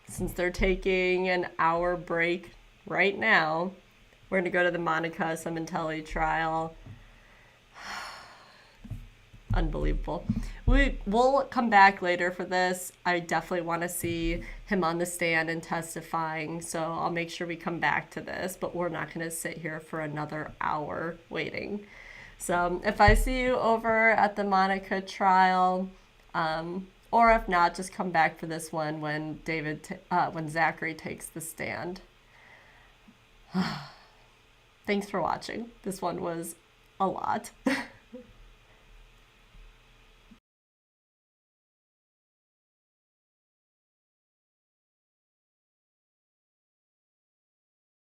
since they're taking an hour break right now, we're gonna go to the Monica Sementelli trial. Unbelievable. We'll come back later for this. I definitely want to see him on the stand and testifying, so I'll make sure we come back to this, but we're not going to sit here for another hour waiting. So if I see you over at the Monica trial, or if not, just come back for this one when when Zachary takes the stand. Thanks for watching. This one was a lot.